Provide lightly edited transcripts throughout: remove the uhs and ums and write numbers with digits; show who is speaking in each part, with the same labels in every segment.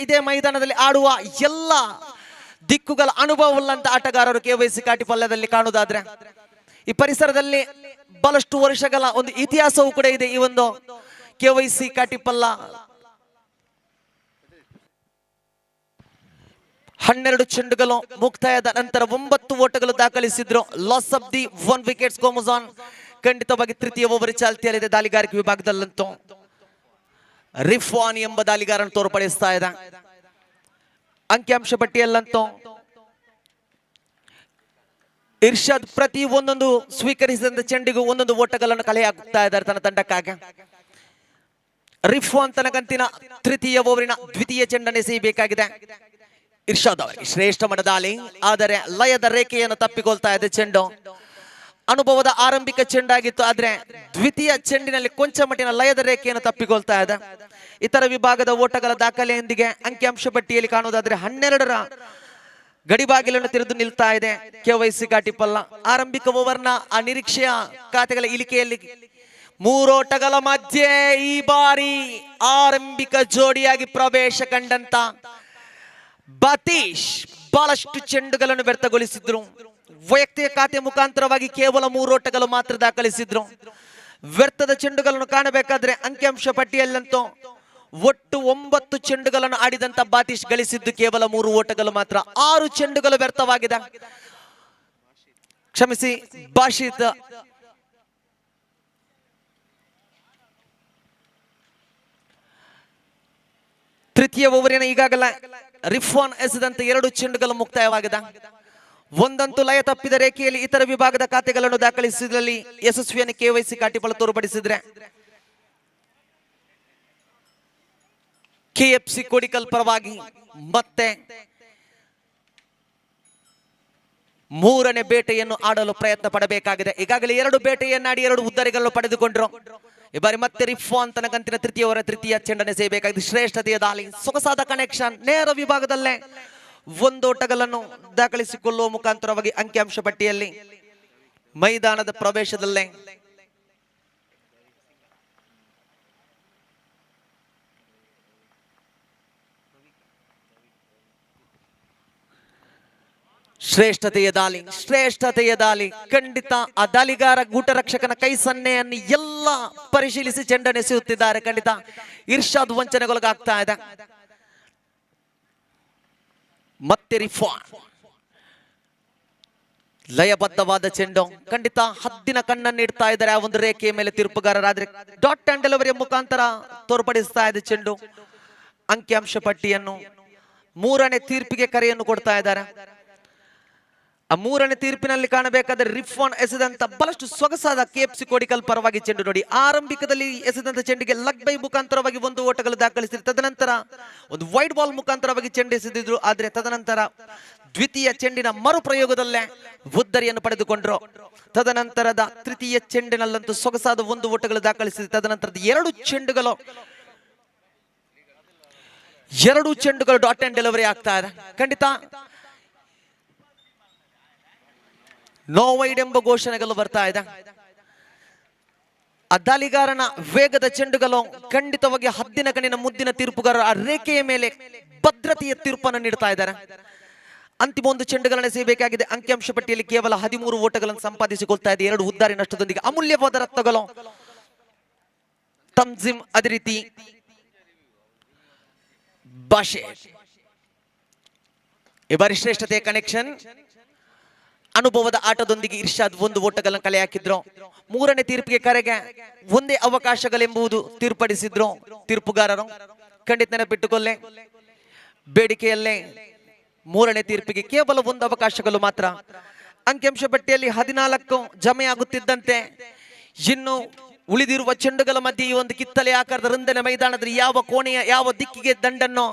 Speaker 1: ಇದೇ ಮೈದಾನದಲ್ಲಿ ಆಡುವ ಎಲ್ಲ ದಿಕ್ಕುಗಳ ಅನುಭವವುಳ್ಳಂತ ಆಟಗಾರರು KYC ಕಾಟಿಪಲ್ಯದಲ್ಲಿ ಕಾಣುವುದಾದ್ರೆ ಈ ಪರಿಸರದಲ್ಲಿ ಬಹಳಷ್ಟು ವರ್ಷಗಳ ಒಂದು ಇತಿಹಾಸವೂ ಕೂಡ ಇದೆ. ಈ ಒಂದು KYC ಕಾಟಿಪಲ್ಲ 12 ಚೆಂಡುಗಳು ಮುಕ್ತಾಯದ ನಂತರ 9 ಓಟಗಳು ದಾಖಲಿಸಿದ್ರು. Loss of the 1 wickets goes on. ಖಂಡಿತವಾಗಿ ತೃತೀಯ ಓವರ್ ಚಾಲ್ತಿಯಲ್ಲಿದೆ. ದಾಳಿಗಾರಿಕೆ ವಿಭಾಗದಲ್ಲಂತೂ ರಿಫ್ವಾನ್ ಎಂಬ ದಾಳಿಗಾರನ್ನು ತೋರ್ಪಡಿಸ್ತಾ ಇದೆ. ಅಂಕಿಅಂಶ ಪಟ್ಟಿಯಲ್ಲಂತೂ ಇರ್ಷಾದ್ ಪ್ರತಿ ಒಂದೊಂದು ಸ್ವೀಕರಿಸಿದಂತ ಚೆಂಡಿಗೂ ಒಂದೊಂದು ಓಟಗಳನ್ನು ಕಲೆ ಹಾಕುತ್ತಾ ಇದ್ದಾರೆ ತನ್ನ ತಂಡಕ್ಕಾಗಿ. ರಿಫ್ವಾನ್ ತನಕಂತಿನ ತೃತೀಯ ಓವರಿನ ದ್ವಿತೀಯ ಚೆಂಡನ್ನು ಎಸೆಯಬೇಕಾಗಿದೆ. ಇರ್ಷಾದ್ ಅವರಿಗೆ ಶ್ರೇಷ್ಠ ಮಟ್ಟದ ದಾಳಿ, ಆದರೆ ಲಯದ ರೇಖೆಯನ್ನು ತಪ್ಪಿಕೊಳ್ತಾ ಇದೆ ಚೆಂಡು. ಅನುಭವದ ಆರಂಭಿಕ ಚೆಂಡಾಗಿತ್ತು, ಆದ್ರೆ ದ್ವಿತೀಯ ಚೆಂಡಿನಲ್ಲಿ ಕೊಂಚ ಮಟ್ಟಿನ ಲಯದ ರೇಖೆಯನ್ನು ತಪ್ಪಿಕೊಳ್ತಾ ಇದೆ. ಇತರ ವಿಭಾಗದ ಓಟಗಳ ದಾಖಲೆಯೊಂದಿಗೆ ಅಂಕಿಅಂಶ ಪಟ್ಟಿಯಲ್ಲಿ ಕಾಣುವುದಾದ್ರೆ 12ರ ಗಡಿಬಾಗಿಲನ್ನು ತೆರೆದು ನಿಲ್ತಾ ಇದೆ KYC ಕಾಟಿಪಲ್ಲ. ಆರಂಭಿಕ ಓವರ್ನ ಆ ನಿರೀಕ್ಷೆಯ ಖಾತೆಗಳ ಇಳಿಕೆಯಲ್ಲಿ 3 ಓಟಗಳ ಮಧ್ಯೆ ಈ ಬಾರಿ ಆರಂಭಿಕ ಜೋಡಿಯಾಗಿ ಪ್ರವೇಶ ಕಂಡಂತ ಬಾತೀಶ್ ಬಹಳಷ್ಟು ಚೆಂಡುಗಳನ್ನು ವ್ಯರ್ಥಗೊಳಿಸಿದ್ರು. ವೈಯಕ್ತಿಕ ಖಾತೆ ಮುಖಾಂತರವಾಗಿ ಕೇವಲ 3 ಓಟಗಳು ಮಾತ್ರ ದಾಖಲಿಸಿದ್ರು. ವ್ಯರ್ಥದ ಚೆಂಡುಗಳನ್ನು ಕಾಣಬೇಕಾದ್ರೆ ಅಂಕಿಅಂಶ ಪಟ್ಟಿಯಲ್ಲಂತೂ ಒಟ್ಟು 9 ಚೆಂಡುಗಳನ್ನು ಆಡಿದಂತ ಬಾತೀಶ್ ಗಳಿಸಿದ್ದು ಕೇವಲ 3 ಓಟಗಳು ಮಾತ್ರ. 6 ಚೆಂಡುಗಳು ವ್ಯರ್ಥವಾಗಿದೆ. ಕ್ಷಮಿಸಿ, ಬಾಷಿತ್ ತೃತೀಯ ಓವರಿನ ಈಗಾಗಲೇ ರಿಫ್ವಾನ್ ಎಸೆದಂತ 2 ಚೆಂಡುಗಳು ಮುಕ್ತಾಯವಾಗಿದೆ. ಒಂದಂತೂ ಲಯ ತಪ್ಪಿದ ರೇಖೆಯಲ್ಲಿ ಇತರ ವಿಭಾಗದ ಖಾತೆಗಳನ್ನು ದಾಖಲಿಸಿದಲ್ಲಿ ಯಶಸ್ವಿಯನ್ನು KYC ಕಾಟಿಪಲ್ಲ ತೋರ್ಪಡಿಸಿದ್ರೆ KFC ಕೋಡಿಕಲ್ ಪರವಾಗಿ ಮತ್ತೆ 3ನೇ ಬೇಟೆಯನ್ನು ಆಡಲು ಪ್ರಯತ್ನ ಪಡಬೇಕಾಗಿದೆ. ಈಗಾಗಲೇ 2 ಬೇಟೆಯನ್ನಾಡಿ 2 ಉದ್ದರಿಗಳನ್ನು ಪಡೆದುಕೊಂಡ್ರು. ಈ ಬಾರಿ ಮತ್ತೆ ರಿಫ್ವಾನ್ ತನಕಂತಿನ ತೃತೀಯ ಚೆಂಡನ್ನು ಸೇಬೇಕಾಗಿದೆ. ಶ್ರೇಷ್ಠತೆಯ ದಾಳಿ, ಸೊಗಸಾದ ಕನೆಕ್ಷನ್, ನೇರ ವಿಭಾಗದಲ್ಲೇ 1 ಓಟಗಳನ್ನು ದಾಖಲಿಸಿಕೊಳ್ಳುವ ಮುಖಾಂತರವಾಗಿ ಅಂಕಿಅಂಶ ಪಟ್ಟಿಯಲ್ಲಿ ಮೈದಾನದ ಪ್ರವೇಶದಲ್ಲೇ ಶ್ರೇಷ್ಠತೆಯ ದಾಳಿ. ಖಂಡಿತ ಆ ದಾಳಿಗಾರ ಗೂಟರಕ್ಷಕನ ಕೈ ಸನ್ನೆಯನ್ನು ಎಲ್ಲ ಪರಿಶೀಲಿಸಿ ಚೆಂಡನ್ನು ಎಸೆಯುತ್ತಿದ್ದಾರೆ. ಖಂಡಿತ ಇರ್ಷಾದ್ ವಂಚನೆಗೊಳಗಾಗ್ತಾ ಇದೆ. ಮತ್ತೆ ರಿಫ್ವಾನ್ ಲಯಬದ್ಧವಾದ ಚೆಂಡು. ಖಂಡಿತ ಹದ್ದಿನ ಕಣ್ಣನ್ನು ಇಡ್ತಾ ಇದ್ದಾರೆ ಆ ಒಂದು ರೇಖೆಯ ಮೇಲೆ ತೀರ್ಪುಗಾರರಾದ್ರೆ. ಡಾಟ್ ಅಂಡ್ ಡೆಲಿವರಿಯ ಮುಖಾಂತರ ತೋರ್ಪಡಿಸ್ತಾ ಇದೆ ಚೆಂಡು. ಅಂಕಿಅಂಶ ಪಟ್ಟಿಯನ್ನು 3ನೇ ತೀರ್ಪಿಗೆ ಕರೆಯನ್ನು ಕೊಡ್ತಾ ಇದ್ದಾರೆ. ಆ 3ನೇ ತೀರ್ಪಿನಲ್ಲಿ ಕಾಣಬೇಕಾದರೆ ರಿಫ್ವಾನ್ ಎಸೆದಂತ ಬಹಳಷ್ಟು ಸೊಗಸಾದ KFC ಕೋಡಿಕಲ್ ಪರವಾಗಿ ಚೆಂಡು ನೋಡಿ. ಆರಂಭಿಕದಲ್ಲಿ ಎಸೆದಂತ ಚೆಂಡಿಗೆ ಲಗ್ ಬೈ ಮುಖಾಂತರವಾಗಿ 1 ಓಟಗಳು ದಾಖಲಿಸಿದ್ರು. ತದನಂತರ ಒಂದು ವೈಡ್ ಬಾಲ್ ಮುಖಾಂತರವಾಗಿ ಚೆಂಡು ಎಸೆದಿದ್ರು. ಆದ್ರೆ ತದನಂತರ ದ್ವಿತೀಯ ಚೆಂಡಿನ ಮರುಪ್ರಯೋಗದಲ್ಲೇ ಉದ್ದರಿಯನ್ನು ಪಡೆದುಕೊಂಡ್ರು. ತದನಂತರದ ತೃತೀಯ ಚೆಂಡಿನಲ್ಲಂತೂ ಸೊಗಸಾದ 1 ಓಟಗಳು ದಾಖಲಿಸಿದ್ರು. ತದನಂತರದ 2 ಚೆಂಡುಗಳು ಡಾಟ್ ಅಂಡ್ ಡೆಲಿವರಿ ಆಗ್ತಾ ಇದೆ. ಖಂಡಿತ ನೋ ವೈಡ್ ಎಂಬ ಘೋಷಣೆಗಳು ಬರ್ತಾ ಇದೆ. ಆ ದಾಳಿಗಾರನ ವೇಗದ ಚೆಂಡುಗಳು ಖಂಡಿತವಾಗಿ ಹದ್ದಿನ ಕಣ್ಣಿನ ಮುದ್ದಿನ ತೀರ್ಪುಗಾರರು ಆ ರೇಖೆಯ ಮೇಲೆ ಭದ್ರತೆಯ ತೀರ್ಪನ್ನು ನೀಡ್ತಾ ಇದ್ದಾರೆ. ಅಂತಿಮ 1 ಚೆಂಡುಗಳನ್ನು ಎಸೆಯಬೇಕಾಗಿದೆ. ಅಂಕಿಅಂಶ ಪಟ್ಟಿಯಲ್ಲಿ ಕೇವಲ 13 ಓಟಗಳನ್ನು ಸಂಪಾದಿಸಿಕೊಳ್ತಾ ಇದೆ 2 ಉದ್ದಾರಿ ನಷ್ಟದೊಂದಿಗೆ. ಅಮೂಲ್ಯವಾದ ರತ್ನಗಳು ತಮ್ಜಿಮ್, ಅದೇ ರೀತಿ ಬಾಷೆ. ಈ ಬಾರಿ ಶ್ರೇಷ್ಠತೆಯ ಕನೆಕ್ಷನ್, ಅನುಭವದ ಆಟದೊಂದಿಗೆ ಇರ್ಷಾದ್ 1 ಓಟಗಳನ್ನು ಕಲೆ ಹಾಕಿದ್ರು. 3ನೇ ತೀರ್ಪಿಗೆ ಕರೆಗೆ ಒಂದೇ ಅವಕಾಶಗಳೆಂಬುದು ತೀರ್ಪಡಿಸಿದ್ರು ತೀರ್ಪುಗಾರರು. ಖಂಡಿತ ನೆನಪಿಟ್ಟುಕೊಳ್ಳೆ, ಬೇಡಿಕೆಯಲ್ಲೇ 3ನೇ ತೀರ್ಪಿಗೆ ಕೇವಲ 1 ಅವಕಾಶಗಳು ಮಾತ್ರ. ಅಂಕಿಅಂಶ ಪಟ್ಟಿಯಲ್ಲಿ 14 ಜಮೆಯಾಗುತ್ತಿದ್ದಂತೆ ಇನ್ನು ಉಳಿದಿರುವ ಚೆಂಡುಗಳ ಮಧ್ಯೆ ಈ ಒಂದು ಕಿತ್ತಲೆ ಆಕಾರದ ರಂದನ ಮೈದಾನದಲ್ಲಿ ಯಾವ ಕೋಣೆಯ ಯಾವ ದಿಕ್ಕಿಗೆ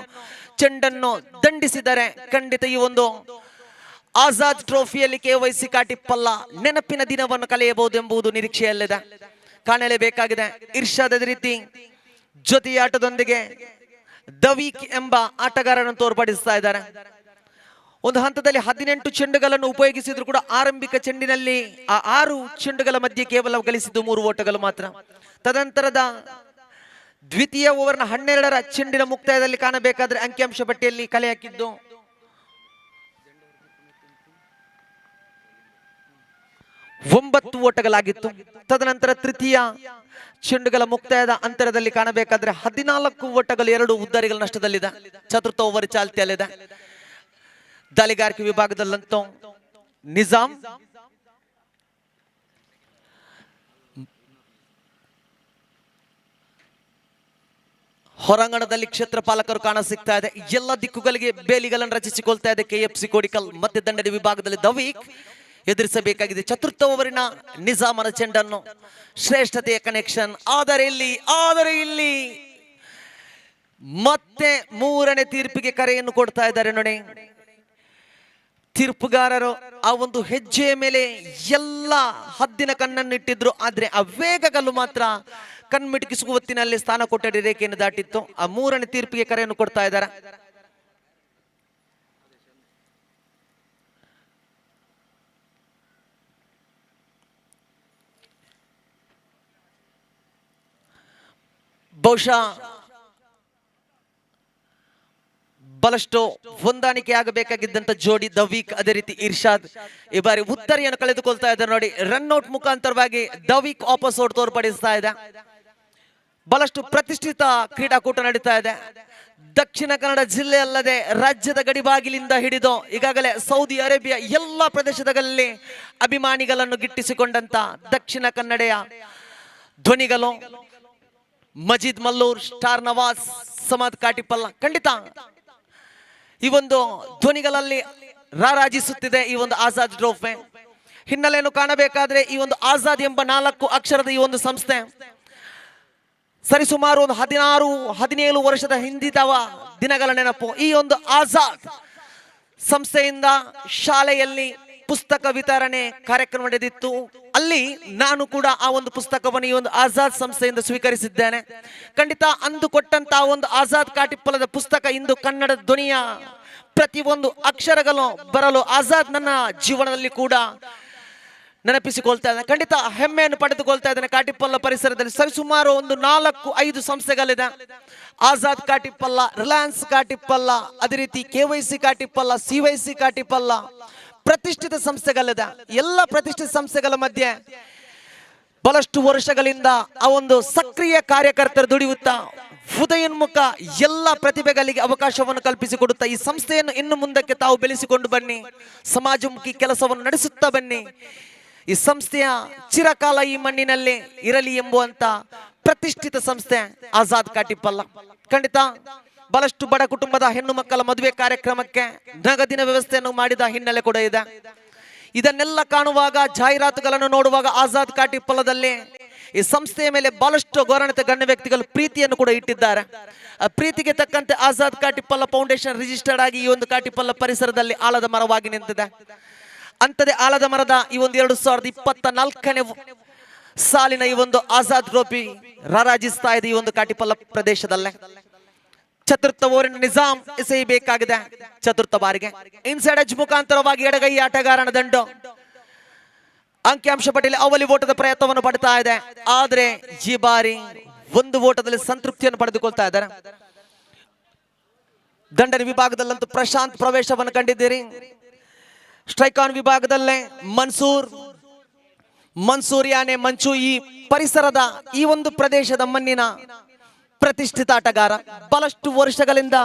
Speaker 1: ಚೆಂಡನ್ನು ದಂಡಿಸಿದರೆ ಖಂಡಿತ ಈ ಒಂದು ಆಜಾದ್ ಟ್ರೋಫಿಯಲ್ಲಿ KYC ಕಾಟಿಪಲ್ಲ ನೆನಪಿನ ದಿನವನ್ನು ಕಳೆಯಬಹುದು ಎಂಬುದು ನಿರೀಕ್ಷೆಯಲ್ಲಿದೆ. ಕಾಣಲೇಬೇಕಾಗಿದೆ. ಇರ್ಷಾದ್ ಅದೇ ರೀತಿ ಜೊತೆಯಾಟದೊಂದಿಗೆ ದವೀಕ್ ಎಂಬ ಆಟಗಾರರನ್ನು ತೋರ್ಪಡಿಸ್ತಾ ಇದ್ದಾರೆ. ಒಂದು ಹಂತದಲ್ಲಿ 18 ಚೆಂಡುಗಳನ್ನು ಉಪಯೋಗಿಸಿದ್ರು ಕೂಡ ಆರಂಭಿಕ ಚೆಂಡಿನಲ್ಲಿ ಆ 6 ಚೆಂಡುಗಳ ಮಧ್ಯೆ ಕೇವಲ ಗಳಿಸಿದ್ದು 3 ಓಟಗಳು ಮಾತ್ರ. ತದನಂತರದ ದ್ವಿತೀಯ ಓವರ್ನ 12ರ ಚೆಂಡಿನ ಮುಕ್ತಾಯದಲ್ಲಿ ಕಾಣಬೇಕಾದ್ರೆ ಅಂಕಿಅಂಶ ಪಟ್ಟಿಯಲ್ಲಿ ಕಲೆ ಹಾಕಿದ್ದು 9 ಓಟಗಳಾಗಿತ್ತು. ತದನಂತರ ತೃತೀಯ ಚೆಂಡುಗಳ ಮುಕ್ತಾಯದ ಅಂತರದಲ್ಲಿ ಕಾಣಬೇಕಾದ್ರೆ 14 ಓಟಗಳು 2 ಉದ್ದಾರಿಗಳ ನಷ್ಟದಲ್ಲಿದೆ. ಚತುರ್ಥ ಓವರ್ ಚಾಲ್ತಿಯಲ್ಲಿದೆ. ದಾಳಿಗಾರಿಕೆ ವಿಭಾಗದಲ್ಲಂತೂ ನಿಜಾಂ ಹೊರಾಂಗಣದಲ್ಲಿ ಕ್ಷೇತ್ರ ಪಾಲಕರು ಕಾಣ ಸಿಗ್ತಾ ಇದೆ. ಎಲ್ಲ ದಿಕ್ಕುಗಳಿಗೆ ಬೇಲಿಗಳನ್ನು ರಚಿಸಿಕೊಳ್ತಾ ಇದೆ KFC ಕೋಡಿಕಲ್. ಮತ್ತೆ ದಂಡದ ವಿಭಾಗದಲ್ಲಿ ದವೀಕ್ ಎದುರಿಸಬೇಕಾಗಿದೆ ಚತುರ್ಥ ಓವರಿನ ನಿಜಾಮನ ಚೆಂಡನ್ನು. ಶ್ರೇಷ್ಠತೆಯ ಕನೆಕ್ಷನ್. ಆದರೆ ಇಲ್ಲಿ ಮತ್ತೆ 3ನೇ ತೀರ್ಪಿಗೆ ಕರೆಯನ್ನು ಕೊಡ್ತಾ ಇದ್ದಾರೆ ನೋಡಿ ತೀರ್ಪುಗಾರರು. ಆ ಒಂದು ಹೆಜ್ಜೆಯ ಮೇಲೆ ಎಲ್ಲ ಹದ್ದಿನ ಕಣ್ಣನ್ನಿಟ್ಟಿದ್ರು. ಆದ್ರೆ ಆ ವೇಗಗಲ್ಲು ಮಾತ್ರ ಕಣ್ಮಿಟುಕಿಸುವ ಹೊತ್ತಿನಲ್ಲಿ ಸ್ಥಾನ ಕೊಠಡಿ ರೇಖೆಯನ್ನು ದಾಟಿತ್ತು. ಆ 3ನೇ ತೀರ್ಪಿಗೆ ಕರೆಯನ್ನು ಕೊಡ್ತಾ ಇದ್ದಾರೆ. ಬಹುಶಃ ಬಹಳಷ್ಟು ಹೊಂದಾಣಿಕೆ ಆಗಬೇಕಾಗಿದ್ದಂತ ಜೋಡಿ ದವೀಕ್ ಅದೇ ರೀತಿ ಇರ್ಷಾದ್ ಈ ಬಾರಿ ಉತ್ತರಿಯನ್ನು ಕಳೆದುಕೊಳ್ತಾ ಇದ್ದಾರೆ ನೋಡಿ. ರನ್ಔಟ್ ಮುಖಾಂತರವಾಗಿ ದವೀಕ್ ವಾಪಸ್ ಔಟ್ ತೋರ್ಪಡಿಸ್ತಾ ಇದೆ. ಬಹಳಷ್ಟು ಪ್ರತಿಷ್ಠಿತ ಕ್ರೀಡಾಕೂಟ ನಡೀತಾ ಇದೆ. ದಕ್ಷಿಣ ಕನ್ನಡ ಜಿಲ್ಲೆ ಅಲ್ಲದೆ ರಾಜ್ಯದ ಗಡಿಬಾಗಿಲಿಂದ ಹಿಡಿದು ಈಗಾಗಲೇ ಸೌದಿ ಅರೇಬಿಯಾ ಎಲ್ಲ ಪ್ರದೇಶದಲ್ಲಿ ಅಭಿಮಾನಿಗಳನ್ನು ಗಿಟ್ಟಿಸಿಕೊಂಡಂತ ದಕ್ಷಿಣ ಕನ್ನಡೆಯ ಧ್ವನಿಗಳು ಮಜೀದ್ ಮಲ್ಲೂರ್, ಸ್ಟಾರ್ ನವಾಜ್, ಸಮಾದ್ ಕಾಟಿಪಲ್ಲ. ಖಂಡಿತ ಈ ಒಂದು ಧ್ವನಿಗಳಲ್ಲಿ ರಾರಾಜಿಸುತ್ತಿದೆ ಈ ಒಂದು ಆಜಾದ್ ಟ್ರೋಫಿ. ಹಿನ್ನೆಲೆಯನ್ನು ಕಾಣಬೇಕಾದ್ರೆ ಈ ಒಂದು ಆಜಾದ್ ಎಂಬ 4 ಅಕ್ಷರದ ಈ ಒಂದು ಸಂಸ್ಥೆ ಸರಿಸುಮಾರು ಒಂದು 16-17 ವರ್ಷದ ಹಿಂದಿದವ ದಿನಗಳ ನೆನಪು. ಈ ಒಂದು ಆಜಾದ್ ಸಂಸ್ಥೆಯಿಂದ ಶಾಲೆಯಲ್ಲಿ ಪುಸ್ತಕ ವಿತರಣೆ ಕಾರ್ಯಕ್ರಮ ನಡೆದಿತ್ತು. ಅಲ್ಲಿ ನಾನು ಕೂಡ ಆ ಒಂದು ಪುಸ್ತಕವನ್ನು ಈ ಒಂದು ಆಜಾದ್ ಸಂಸ್ಥೆಯಿಂದ ಸ್ವೀಕರಿಸಿದ್ದೇನೆ. ಖಂಡಿತ ಅಂದು ಕೊಟ್ಟಂತಹ ಒಂದು ಆಜಾದ್ ಕಾಟಿಪ್ಪಲದ ಪುಸ್ತಕ ಇಂದು ಕನ್ನಡ ಧ್ವನಿಯ ಪ್ರತಿಯೊಂದು ಅಕ್ಷರಗಳು ಬರಲು ಆಜಾದ್ ನನ್ನ ಜೀವನದಲ್ಲಿ ಕೂಡ ನೆನಪಿಸಿಕೊಳ್ತಾ ಇದ್ದೇನೆ. ಖಂಡಿತ ಹೆಮ್ಮೆಯನ್ನು ಪಡೆದುಕೊಳ್ತಾ ಇದ್ದೇನೆ. ಕಾಟಿಪ್ಪಲ್ಲ ಪರಿಸರದಲ್ಲಿ ಸರಿಸುಮಾರು ಒಂದು 4-5 ಸಂಸ್ಥೆಗಳಿದೆ. ಆಜಾದ್ ಕಾಟಿಪ್ಪಲ್ಲ, ರಿಲಯನ್ಸ್ ಕಾಟಿಪ್ಪಲ್ಲ, ಅದೇ ರೀತಿ KYC ಕಾಟಿಪ್ಪಲ್ಲ, CYC ಕಾಟಿಪ್ಪಲ್ಲ, ಪ್ರತಿಷ್ಠಿತ ಸಂಸ್ಥೆಗಳಿದೆ. ಎಲ್ಲ ಪ್ರತಿಷ್ಠಿತ ಸಂಸ್ಥೆಗಳ ಮಧ್ಯೆ ಬಹಳಷ್ಟು ವರ್ಷಗಳಿಂದ ಆ ಒಂದು ಸಕ್ರಿಯ ಕಾರ್ಯಕರ್ತರು ದುಡಿಯುತ್ತಾ ಉದಯೋನ್ಮುಖ ಎಲ್ಲ ಪ್ರತಿಭೆಗಳಿಗೆ ಅವಕಾಶವನ್ನು ಕಲ್ಪಿಸಿಕೊಡುತ್ತಾ ಈ ಸಂಸ್ಥೆಯನ್ನು ಇನ್ನು ಮುಂದಕ್ಕೆ ತಾವು ಬೆಳೆಸಿಕೊಂಡು ಬನ್ನಿ, ಸಮಾಜಮುಖಿ ಕೆಲಸವನ್ನು ನಡೆಸುತ್ತಾ ಬನ್ನಿ. ಈ ಸಂಸ್ಥೆಯ ಚಿರಕಾಲ ಈ ಮಣ್ಣಿನಲ್ಲಿ ಇರಲಿ ಎಂಬುವಂತ ಪ್ರತಿಷ್ಠಿತ ಸಂಸ್ಥೆ ಆಜಾದ್ ಕಾಟಿಪ್ಪಲ್ಲ. ಖಂಡಿತ ಬಹಳಷ್ಟು ಬಡ ಕುಟುಂಬದ ಹೆಣ್ಣು ಮಕ್ಕಳ ಮದುವೆ ಕಾರ್ಯಕ್ರಮಕ್ಕೆ ನಗದಿನ ವ್ಯವಸ್ಥೆಯನ್ನು ಮಾಡಿದ ಹಿನ್ನೆಲೆ ಕೂಡ ಇದೆ. ಇದನ್ನೆಲ್ಲ ಕಾಣುವಾಗ, ಜಾಹೀರಾತುಗಳನ್ನು ನೋಡುವಾಗ ಆಜಾದ್ ಕಾಟಿಪ್ಪಲ್ಲದಲ್ಲಿ ಈ ಸಂಸ್ಥೆಯ ಮೇಲೆ ಬಹಳಷ್ಟು ಗೌರವಾನ್ವಿತ ಗಣ್ಯ ವ್ಯಕ್ತಿಗಳು ಪ್ರೀತಿಯನ್ನು ಕೂಡ ಇಟ್ಟಿದ್ದಾರೆ. ಆ ಪ್ರೀತಿಗೆ ತಕ್ಕಂತೆ ಆಜಾದ್ ಕಾಟಿಪ್ಪಲ್ಲ ಫೌಂಡೇಶನ್ ರಿಜಿಸ್ಟರ್ಡ್ ಆಗಿ ಈ ಒಂದು ಕಾಟಿಪ್ಪಲ್ಲ ಪರಿಸರದಲ್ಲಿ ಆಲದ ಮರವಾಗಿ ನಿಂತಿದೆ. ಅಂತದೇ ಆಲದ ಮರದ ಈ ಒಂದು 2024ನೇ ಸಾಲಿನ ಈ ಒಂದು ಆಜಾದ್ ಟ್ರೋಫಿ ರಾರಾಜಿಸ್ತಾ ಇದೆ ಈ ಒಂದು ಕಾಟಿಪ್ಪಲ್ಲ ಪ್ರದೇಶದಲ್ಲೇ. ಚತುರ್ಥ ಓವರಿನ ನಿಜಾಮ್ ಎಸೆಯಬೇಕಾಗಿದೆ ಚತುರ್ಥ ಬಾರಿಗೆ. ಇನ್ಸೈಡ್ ಎಡ್ಜ್ ಮುಖಾಂತರವಾಗಿ ಎಡಗೈ ಆಟಗಾರನ ದಂಡು. ಅಂಕಿಅಂಶ ಪಟ್ಟಿಯಲ್ಲಿ ಅವಲಿ ಓಟದ ಪ್ರಯತ್ನವನ್ನು ಪಡ್ತಾ ಇದೆ. ಆದ್ರೆ ಈ ಬಾರಿ 1 ಓಟದಲ್ಲಿ ಸಂತೃಪ್ತಿಯನ್ನು ಪಡೆದುಕೊಳ್ತಾ ಇದ್ದಾರೆ. ದಂಡನ ವಿಭಾಗದಲ್ಲಂತೂ ಪ್ರಶಾಂತ್ ಪ್ರವೇಶವನ್ನು ಕಂಡಿದ್ದೀರಿ. ಸ್ಟ್ರೈಕ್ ಆನ್ ವಿಭಾಗದಲ್ಲೇ ಮನ್ಸೂರ್ ಯಾನೆ ಮಂಚು ಈ ಪರಿಸರದ ಈ ಒಂದು ಪ್ರದೇಶದ ಮಣ್ಣಿನ ಪ್ರತಿಷ್ಠಿತ ಆಟಗಾರ. ಬಹಳಷ್ಟು ವರ್ಷಗಳಿಂದ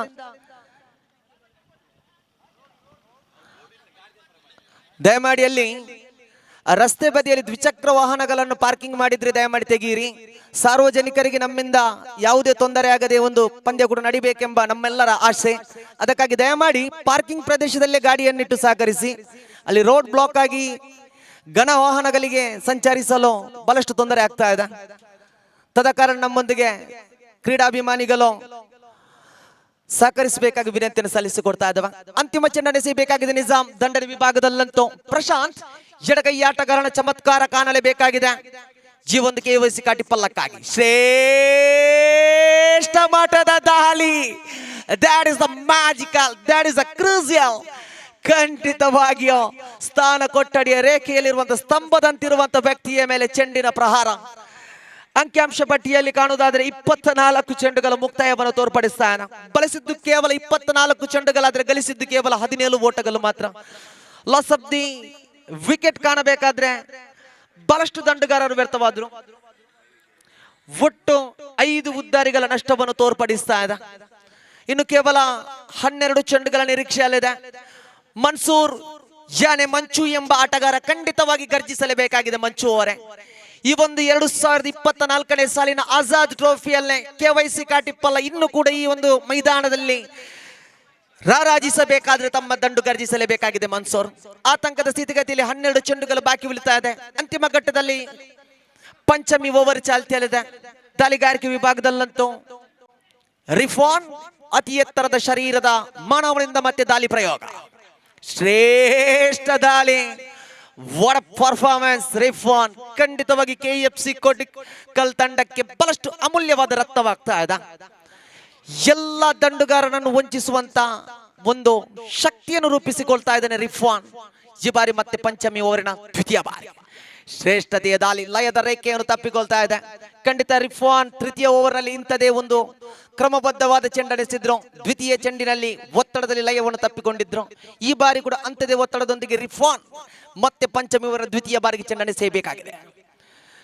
Speaker 1: ದಯಮಾಡಿ ಅಲ್ಲಿ ರಸ್ತೆ ಬದಿಯಲ್ಲಿ ದ್ವಿಚಕ್ರ ವಾಹನಗಳನ್ನು ಪಾರ್ಕಿಂಗ್ ಮಾಡಿದ್ರೆ ದಯಮಾಡಿ ತೆಗೀರಿ. ಸಾರ್ವಜನಿಕರಿಗೆ ನಮ್ಮಿಂದ ಯಾವುದೇ ತೊಂದರೆ ಆಗದೆ ಒಂದು ಪಂದ್ಯ ಕೂಡ ನಡಿಬೇಕೆಂಬ ನಮ್ಮೆಲ್ಲರ ಆಸೆ. ಅದಕ್ಕಾಗಿ ದಯಮಾಡಿ ಪಾರ್ಕಿಂಗ್ ಪ್ರದೇಶದಲ್ಲೇ ಗಾಡಿಯನ್ನಿಟ್ಟು ಸಹಕರಿಸಿ. ಅಲ್ಲಿ ರೋಡ್ ಬ್ಲಾಕ್ ಆಗಿ ಘನ ವಾಹನಗಳಿಗೆ ಸಂಚರಿಸಲು ಬಹಳಷ್ಟು ತೊಂದರೆ ಆಗ್ತಾ ಇದೆ. ತದ ಕಾರಣ ನಮ್ಮೊಂದಿಗೆ ಕ್ರೀಡಾಭಿಮಾನಿಗಳು ಸಹಕರಿಸಬೇಕಾಗಿ ವಿನಂತಿಯನ್ನು ಸಲ್ಲಿಸಿಕೊಡ್ತಾ ಇದ್ದಾವೆ. ಅಂತಿಮ ಚೆಂಡನ್ನು ಎಸೆಯಬೇಕಾಗಿದೆ ನಿಜಾಮ್. ದಂಡನ ವಿಭಾಗದಲ್ಲಂತೂ ಪ್ರಶಾಂತ್ ಎಡಗೈ ಆಟಗಾರನ ಚಮತ್ಕಾರ ಕಾಣಲೇಬೇಕಾಗಿದೆ. ಜೀವೊಂದು KYC ಕಾಟಿಪ್ಪಲ್ಲಕ್ಕಾಗಿ ಶ್ರೇಷ್ಠ ಮಟ್ಟದ ದಾಳಿ. That is the magical, that is the crucial. ಖಂಡಿತವಾಗಿಯೂ ಸ್ಥಾನ ಕೊಠಡಿಯ ರೇಖೆಯಲ್ಲಿರುವಂತಹ ಸ್ತಂಭದಂತಿರುವಂತಹ ವ್ಯಕ್ತಿಯ ಮೇಲೆ ಚೆಂಡಿನ ಪ್ರಹಾರ. ಅಂಕಿಅಂಶ ಪಟ್ಟಿಯಲ್ಲಿ ಕಾಣುವುದಾದ್ರೆ 24 ಚೆಂಡುಗಳ ಮುಕ್ತಾಯವನ್ನು ತೋರ್ಪಡಿಸ್ತಾನೆ. ಬಳಸಿದ್ದು ಕೇವಲ 24 ಚೆಂಡುಗಳಾದ್ರೆ ಗಳಿಸಿದ್ದು ಕೇವಲ 17 ಓಟಗಳು ಮಾತ್ರ. ಲಾಸ್ ಆಫ್ ದಿ ವಿಕೆಟ್ ಕಾಣಬೇಕಾದ್ರೆ ಬಹಳಷ್ಟು ದಂಡುಗಾರರು ವ್ಯರ್ಥವಾದ್ರು. ಒಟ್ಟು 5 ಉದ್ದಾರಿಗಳ ನಷ್ಟವನ್ನು ತೋರ್ಪಡಿಸ್ತಾ ಇದೆ. ಇನ್ನು ಕೇವಲ 12 ಚೆಂಡುಗಳ ನಿರೀಕ್ಷೆಯಲ್ಲಿದೆ. ಮನ್ಸೂರ್ ಯಾನೆ ಮಂಚು ಎಂಬ ಆಟಗಾರ ಖಂಡಿತವಾಗಿ ಗರ್ಜಿಸಲೇಬೇಕಾಗಿದೆ. ಮಂಚು ಅವರೇ ಈ ಒಂದು 2024ನೇ ಸಾಲಿನ ಆಜಾದ್ ಟ್ರೋಫಿಯಲ್ಲೇ KYC ಕಾಟಿಪ್ಪಲ್ಲ ಇನ್ನು ಕೂಡ ಈ ಒಂದು ಮೈದಾನದಲ್ಲಿ ರಾರಾಜಿಸಬೇಕಾದ್ರೆ ತಮ್ಮ ದಂಡು ಗರ್ಜಿಸಲೇಬೇಕಾಗಿದೆ. ಮನ್ಸೂರ್ ಆತಂಕದ ಸ್ಥಿತಿಗತಿಯಲ್ಲಿ 12 ಚೆಂಡುಗಳು ಬಾಕಿ ಉಳಿತಾ ಇದೆ. ಅಂತಿಮ ಘಟ್ಟದಲ್ಲಿ ಪಂಚಮಿ ಓವರ್ ಚಾಲ್ತಿಯಲ್ಲಿದೆ. ದಾಳಿಗಾರಿಕೆ ವಿಭಾಗದಲ್ಲಂತೂ ರಿಫಾನ್ ಅತಿ ಎತ್ತರದ ಶರೀರದ ಮಾನವನಿಂದ ಮತ್ತೆ ದಾಳಿ ಪ್ರಯೋಗ. ಶ್ರೇಷ್ಠ ದಾಳಿ. What performance Rifan. ಖಂಡಿತವಾಗಿ KFC ಕೋಡಿಕಲ್ ತಂಡಕ್ಕೆ ಬಹಳಷ್ಟು ಅಮೂಲ್ಯವಾದ ರಕ್ತವಾಗ್ತಾ ಇದೆ. ಎಲ್ಲ ದಂಡುಗಾರನನ್ನು ವಂಚಿಸುವಂತ ಒಂದು ಶಕ್ತಿಯನ್ನು ರೂಪಿಸಿಕೊಳ್ತಾ ಇದ್ದಾನೆ ರಿಫಾನ್. ಈ ಬಾರಿ ಮತ್ತೆ ಪಂಚಮಿ ಓವರಿನ ದ್ವಿತೀಯ ಬಾರಿ ಶ್ರೇಷ್ಠತೆಯ ದಾಳಿ ಲಯದ ರೇಖೆಯನ್ನು ತಪ್ಪಿಕೊಳ್ತಾ ಇದೆ. ಖಂಡಿತ ರಿಫಾನ್ ತೃತೀಯ ಓವರ್ ನಲ್ಲಿ ಇಂಥದೇ ಒಂದು ಕ್ರಮಬದ್ಧವಾದ ಚೆಂಡನೆಸಿದ್ರು. ದ್ವಿತೀಯ ಚೆಂಡಿನಲ್ಲಿ ಒತ್ತಡದಲ್ಲಿ ಲಯವನ್ನು ತಪ್ಪಿಕೊಂಡಿದ್ರು. ಈ ಬಾರಿ ಕೂಡ ಅಂಥದೇ ಒತ್ತಡದೊಂದಿಗೆ ರಿಫಾನ್ ಮತ್ತೆ ಪಂಚಮಿ ಓವರ್ ದ್ವಿತೀಯ ಬಾರಿಗೆ ಚೆಂಡನೆಸಬೇಕಾಗಿದೆ.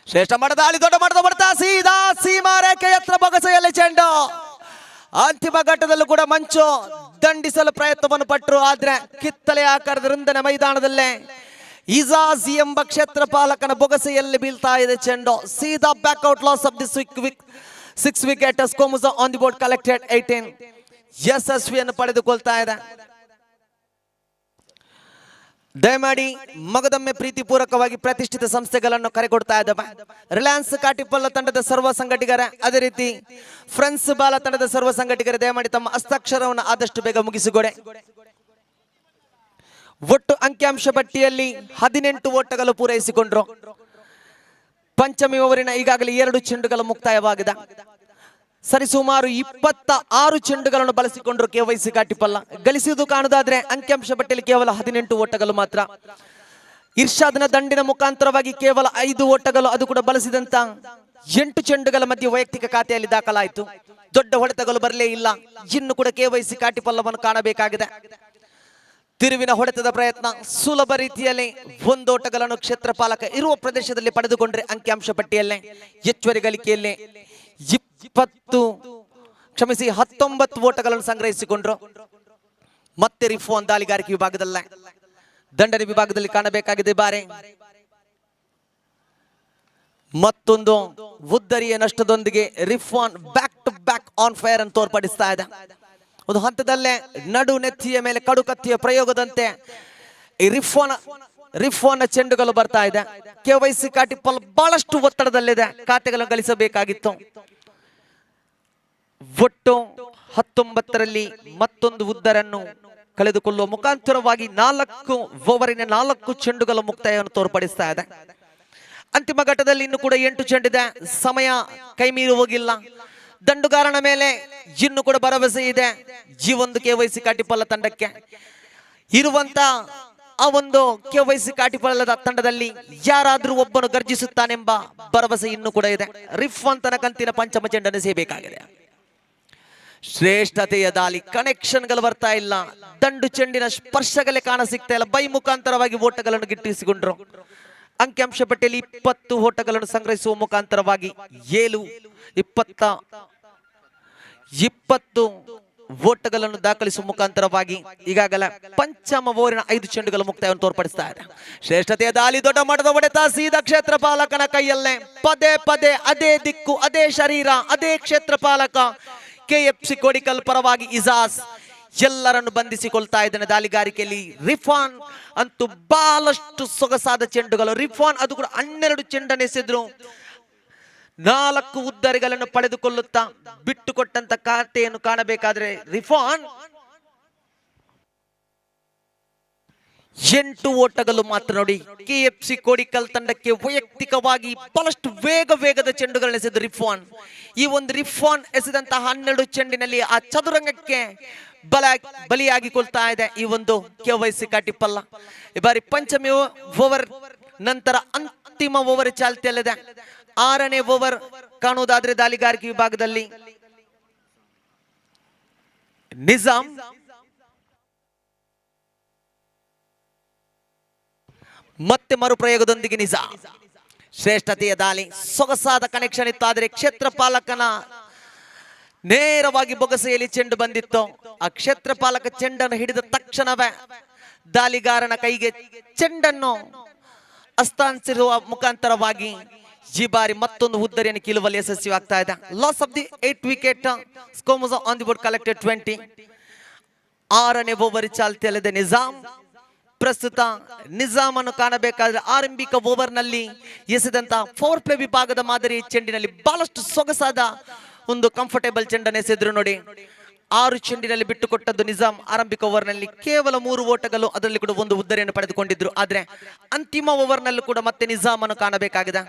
Speaker 1: ಶ್ರೇಷ್ಠ ಮಟ್ಟದ ದಾಳಿ, ದೊಡ್ಡ ಮಟ್ಟದ ಹೊಡೆತ, ಸೀದಾ ಸೀಮಾ ರೇಖೆ ಎತ್ತರ ಬೊಗಸೆಯಲ್ಲಿ ಚೆಂಡು. ಅಂತಿಮ ಘಟ್ಟದಲ್ಲೂ ಕೂಡ ಮಂಚು ದಂಡಿಸಲು ಪ್ರಯತ್ನವನ್ನು ಪಟ್ಟರು. ಆದ್ರೆ ಕಿತ್ತಲೆ ಆಕಾರದ ವೃಂದನ ಮೈದಾನದಲ್ಲೇ ಇಜಾಜ್ ಎಂಬ ಕ್ಷೇತ್ರಪಾಲಕನ ಬೊಗಸೆಯಲ್ಲಿ ಬೀಳ್ತಾ ಇದೆ ಚೆಂಡು. ಸೀದಾ ಬ್ಯಾಕ್ಔಟ್. Loss of the 6 wicket. Scores on the board collected 18. ಯಶಸ್ವಿಯನ್ನು ಪಡೆದುಕೊಳ್ತಾ ಇದೆ. ದಯಮಾಡಿ ಮಗದೊಮ್ಮೆ ಪ್ರೀತಿಪೂರ್ವಕವಾಗಿ ಪ್ರತಿಷ್ಠಿತ ಸಂಸ್ಥೆಗಳನ್ನು ಕರೆಕೊಡ್ತಾ ಇದ್ದಾವೆ. ರಿಲಯನ್ಸ್ ಕಾಟಿಪಲ್ಲ ತಂಡದ ಸರ್ವ ಸಂಘಟಕರ, ಅದೇ ರೀತಿ ಫ್ರೆಂಡ್ಸ್ ಬಾಲ ತಂಡದ ಸರ್ವ ಸಂಘಟಕರ ದಯಮಾಡಿ ತಮ್ಮ ಹಸ್ತಾಕ್ಷರವನ್ನು ಆದಷ್ಟು ಬೇಗ ಮುಗಿಸಿಕೊಡೆ. ಒಟ್ಟು ಅಂಕಿಅಂಶ ಪಟ್ಟಿಯಲ್ಲಿ 18 ಓಟಗಳು ಪೂರೈಸಿಕೊಂಡ್ರು. ಪಂಚಮಿ ಓವರಿನ ಈಗಾಗಲೇ 2 ಚೆಂಡುಗಳ ಮುಕ್ತಾಯವಾಗಿದೆ. ಸರಿಸುಮಾರು 26 ಚೆಂಡುಗಳನ್ನು ಬಳಸಿಕೊಂಡ್ರು KYC ಕಾಟಿಪಲ್ಲ. ಗಳಿಸುವುದು ಕಾಣುವುದಾದ್ರೆ ಅಂಕಿಅಂಶ ಪಟ್ಟಿಯಲ್ಲಿ ಕೇವಲ 18 ಓಟಗಳು ಮಾತ್ರ. ಇರ್ಷಾದ್ನ ದಂಡಿನ ಮುಖಾಂತರವಾಗಿ ಕೇವಲ 5 ಓಟಗಳು, ಅದು ಕೂಡ ಬಳಸಿದಂತ 8 ಚೆಂಡುಗಳ ಮಧ್ಯೆ ವೈಯಕ್ತಿಕ ಖಾತೆಯಲ್ಲಿ ದಾಖಲಾಯಿತು. ದೊಡ್ಡ ಹೊಡೆತಗಳು ಬರಲೇ ಇಲ್ಲ. ಇನ್ನು ಕೂಡ KYC ಕಾಟಿಪಲ್ಲವನ್ನು ಕಾಣಬೇಕಾಗಿದೆ. ತಿರುವಿನ ಹೊಡೆತದ ಪ್ರಯತ್ನ ಸುಲಭ ರೀತಿಯಲ್ಲಿ 1 ಓಟಗಳನ್ನು ಕ್ಷೇತ್ರಪಾಲಕ ಇರುವ ಪ್ರದೇಶದಲ್ಲಿ ಪಡೆದುಕೊಂಡ್ರೆ ಅಂಕಿಅಂಶ ಪಟ್ಟಿಯಲ್ಲೇ ಹೆಚ್ಚುವರಿ ಗಳಿಕೆಯಲ್ಲಿ 19 ಓಟಗಳನ್ನು ಸಂಗ್ರಹಿಸಿಕೊಂಡ್ರು. ಮತ್ತೆ ರಿಫಾನ್ ದಾಳಿಗಾರಿಕೆ ವಿಭಾಗದಲ್ಲೇ ದಂಡನೆ ವಿಭಾಗದಲ್ಲಿ ಕಾಣಬೇಕಾಗಿದೆ. ಬಾರೆ ಮತ್ತೊಂದು ಉದ್ದರಿಯ ನಷ್ಟದೊಂದಿಗೆ Rifan back to back on fire ಅನ್ನು ತೋರ್ಪಡಿಸ್ತಾ ಇದೆ. ಒಂದು ಹಂತದಲ್ಲೇ ನಡು ನೆತ್ತಿಯ ಮೇಲೆ ಕಡು ಕತ್ತಿಯ ಪ್ರಯೋಗದಂತೆ ಈ ರಿಫಾನ್ ಚೆಂಡುಗಳು ಬರ್ತಾ ಇದೆ. KYC ಕಾಟಿಪಲ್ ಬಹಳಷ್ಟು ಒತ್ತಡದಲ್ಲಿದೆ. ಖಾತೆಗಳನ್ನು ಗಳಿಸಬೇಕಾಗಿತ್ತು. ಒಟ್ಟು 19ರಲ್ಲಿ ಮತ್ತೊಂದು ಉದ್ದರನ್ನು ಕಳೆದುಕೊಳ್ಳುವ ಮುಖಾಂತರವಾಗಿ 4 ಓವರಿನ 4 ಚೆಂಡುಗಳ ಮುಕ್ತಾಯವನ್ನು ತೋರ್ಪಡಿಸ್ತಾ ಇದೆ. ಅಂತಿಮ ಘಟ್ಟದಲ್ಲಿ ಇನ್ನು ಕೂಡ 8 ಚೆಂಡಿದೆ. ಸಮಯ ಕೈ ಮೀರಿ ಹೋಗಿಲ್ಲ. ದಂಡುಗಾರನ ಮೇಲೆ ಇನ್ನು ಕೂಡ ಭರವಸೆ ಇದೆ. ಈ ಒಂದು KYC ಕಾಟಿಪಲ್ಲ ತಂಡಕ್ಕೆ ಇರುವಂತ ಆ ಒಂದು KYC ಕಾಟಿಪಲ್ಲದ ತಂಡದಲ್ಲಿ ಯಾರಾದ್ರೂ ಒಬ್ಬನು ಗರ್ಜಿಸುತ್ತಾನೆಂಬ ಭರವಸೆ ಇನ್ನೂ ಕೂಡ ಇದೆ. ರಿಫಾನ್ ತನ್ನ ಕಂತಿನ ಪಂಚಮ ಚೆಂಡನ್ನು ಸೇಬೇಕಾಗಿದೆ. ಶ್ರೇಷ್ಠತೆಯ ದಾಳಿ. ಕನೆಕ್ಷನ್ಗಳು ಬರ್ತಾ ಇಲ್ಲ. ದಂಡು ಚೆಂಡಿನ ಸ್ಪರ್ಶಗಳೇ ಕಾಣ ಸಿಗ್ತಾ ಇಲ್ಲ. ಬೈ ಮುಖಾಂತರವಾಗಿ ಓಟಗಳನ್ನು ಗಿಟ್ಟಿಸಿಕೊಂಡ್ರು. ಅಂಕಿಅಂಶ ಪಟ್ಟಿಯಲ್ಲಿ 20 ಓಟಗಳನ್ನು ಸಂಗ್ರಹಿಸುವ ಮುಖಾಂತರವಾಗಿ 20 ಓಟಗಳನ್ನು ದಾಖಲಿಸುವ ಮುಖಾಂತರವಾಗಿ ಈಗಾಗಲೇ ಪಂಚಮ ಓವರಿನ 5 ಚೆಂಡುಗಳ ಮುಕ್ತಾಯವನ್ನು ತೋರ್ಪಡಿಸ್ತಾ ಇದೆ. ಶ್ರೇಷ್ಠತೆಯ ದಾಳಿ, ದೊಡ್ಡ ಮಟ್ಟದ ಹೊಡೆತ, ಸೀದಾ ಕ್ಷೇತ್ರಪಾಲಕನ ಕೈಯಲ್ಲೇ. ಪದೇ ಪದೇ ಅದೇ ದಿಕ್ಕು, ಅದೇ ಶರೀರ, ಅದೇ ಕ್ಷೇತ್ರಪಾಲಕ KFC ಕೋಡಿಕಲ್ ಪರವಾಗಿ ಇಜಾಜ್ ಎಲ್ಲರನ್ನು ಬಂಧಿಸಿಕೊಳ್ತಾ ಇದ್ದಾನೆ ದಾಳಿಗಾರಿಕೆಯಲ್ಲಿ. ರಿಫಾನ್ ಅಂತೂ ಬಹಳಷ್ಟು ಸೊಗಸಾದ ಚೆಂಡುಗಳು. ರಿಫಾನ್ ಅದು ಕೂಡ 12 ಚೆಂಡನ್ನೆಸೆದ್ರು. 4 ಉದ್ದರಿಗಳನ್ನು ಪಡೆದುಕೊಳ್ಳುತ್ತಾ ಬಿಟ್ಟುಕೊಟ್ಟಂತ ಖಾತೆಯನ್ನು ಕಾಣಬೇಕಾದ್ರೆ ರಿಫಾನ್ 8 ಓಟಗಳು ಮಾತ್ರ. ನೋಡಿ, KFC ಕೋಡಿಕಲ್ ತಂಡಕ್ಕೆ ವೈಯಕ್ತಿಕವಾಗಿ ಬಹಳಷ್ಟು ವೇಗದ ಚೆಂಡುಗಳನ್ನು ಎಸೆದ ರಿಫಾನ್. ಈ ಒಂದು ರಿಫಾನ್ ಎಸೆದಂತಹ 12 ಚೆಂಡಿನಲ್ಲಿ ಆ ಚದುರಂಗಕ್ಕೆ ಬಲಿಯಾಗಿಕೊಳ್ತಾ ಇದೆ ಈ ಒಂದು KYC ಕಾಟಿಪಲ್ಲ. ಈ ಬಾರಿ ಪಂಚಮಿ ಓವರ್ ನಂತರ ಅಂತಿಮ ಓವರ್ ಚಾಲ್ತಿಯಲ್ಲಿದೆ. 6ನೇ ಓವರ್ ಕಾಣುವುದಾದ್ರೆ ದಾಳಿಗಾರಿಕೆ ವಿಭಾಗದಲ್ಲಿ ನಿಜಾಮ್ ಮತ್ತೆ ಮರುಪ್ರಯೋಗದೊಂದಿಗೆ ನಿಜಾಮ್ ಶ್ರೇಷ್ಠತೆಯ ದಾಳಿ, ಸೊಗಸಾದ ಕನೆಕ್ಷನ್ ಇತ್ತು. ಆದರೆ ಕ್ಷೇತ್ರಪಾಲಕನ ನೇರವಾಗಿ ಬೊಗಸೆಯಲ್ಲಿ ಚೆಂಡು ಬಂದಿತ್ತು. ಆ ಕ್ಷೇತ್ರಪಾಲಕ ಚೆಂಡನ್ನು ಹಿಡಿದ ತಕ್ಷಣವೇ ದಾಳಿಗಾರನ ಕೈಗೆ ಚೆಂಡನ್ನು ಹಸ್ತಾಂತರಿಸುವ ಮುಖಾಂತರವಾಗಿ ಈ ಬಾರಿ ಮತ್ತೊಂದು ಹುದ್ದರಿಯನ್ನು ಕೀಳುವಲ್ಲಿ ಯಶಸ್ವಿಯಾಗ್ತಾ ಇದೆ. Loss of the 8 wicket, scores on the board collected 20. 6ನೇ ಓವರ್ ಚಾಲ್ತಿಯಲ್ಲಿದೆ ನಿಜಾಮ್. ಪ್ರಸ್ತುತ ನಿಜಾಮ್ ಅನ್ನು ಕಾಣಬೇಕಾದ್ರೆ ಆರಂಭಿಕ ಓವರ್ ನಲ್ಲಿ ಎಸೆದಂತಹ ಪವರ್ ಪ್ಲೇ ವಿಭಾಗದ ಮಾದರಿ ಚೆಂಡಿನಲ್ಲಿ ಬಹಳಷ್ಟು ಸೊಗಸಾದ ಒಂದು ಕಂಫರ್ಟೇಬಲ್ ಚೆಂಡನ್ನು ಎಸೆದ್ರು ನೋಡಿ. 6 ಚೆಂಡಿನಲ್ಲಿ ಬಿಟ್ಟುಕೊಟ್ಟದ್ದು ನಿಜಾಮ್. ಆರಂಭಿಕ ಓವರ್ ನಲ್ಲಿ ಕೇವಲ 3 ಓಟಗಳು, ಅದರಲ್ಲಿ ಕೂಡ ಒಂದು ಉದ್ದರಿಯನ್ನು ಪಡೆದುಕೊಂಡಿದ್ರು. ಆದ್ರೆ ಅಂತಿಮ ಓವರ್ ನಲ್ಲೂ ಕೂಡ ಮತ್ತೆ ನಿಜಾಮ್ ಅನ್ನು ಕಾಣಬೇಕಾಗಿದೆ.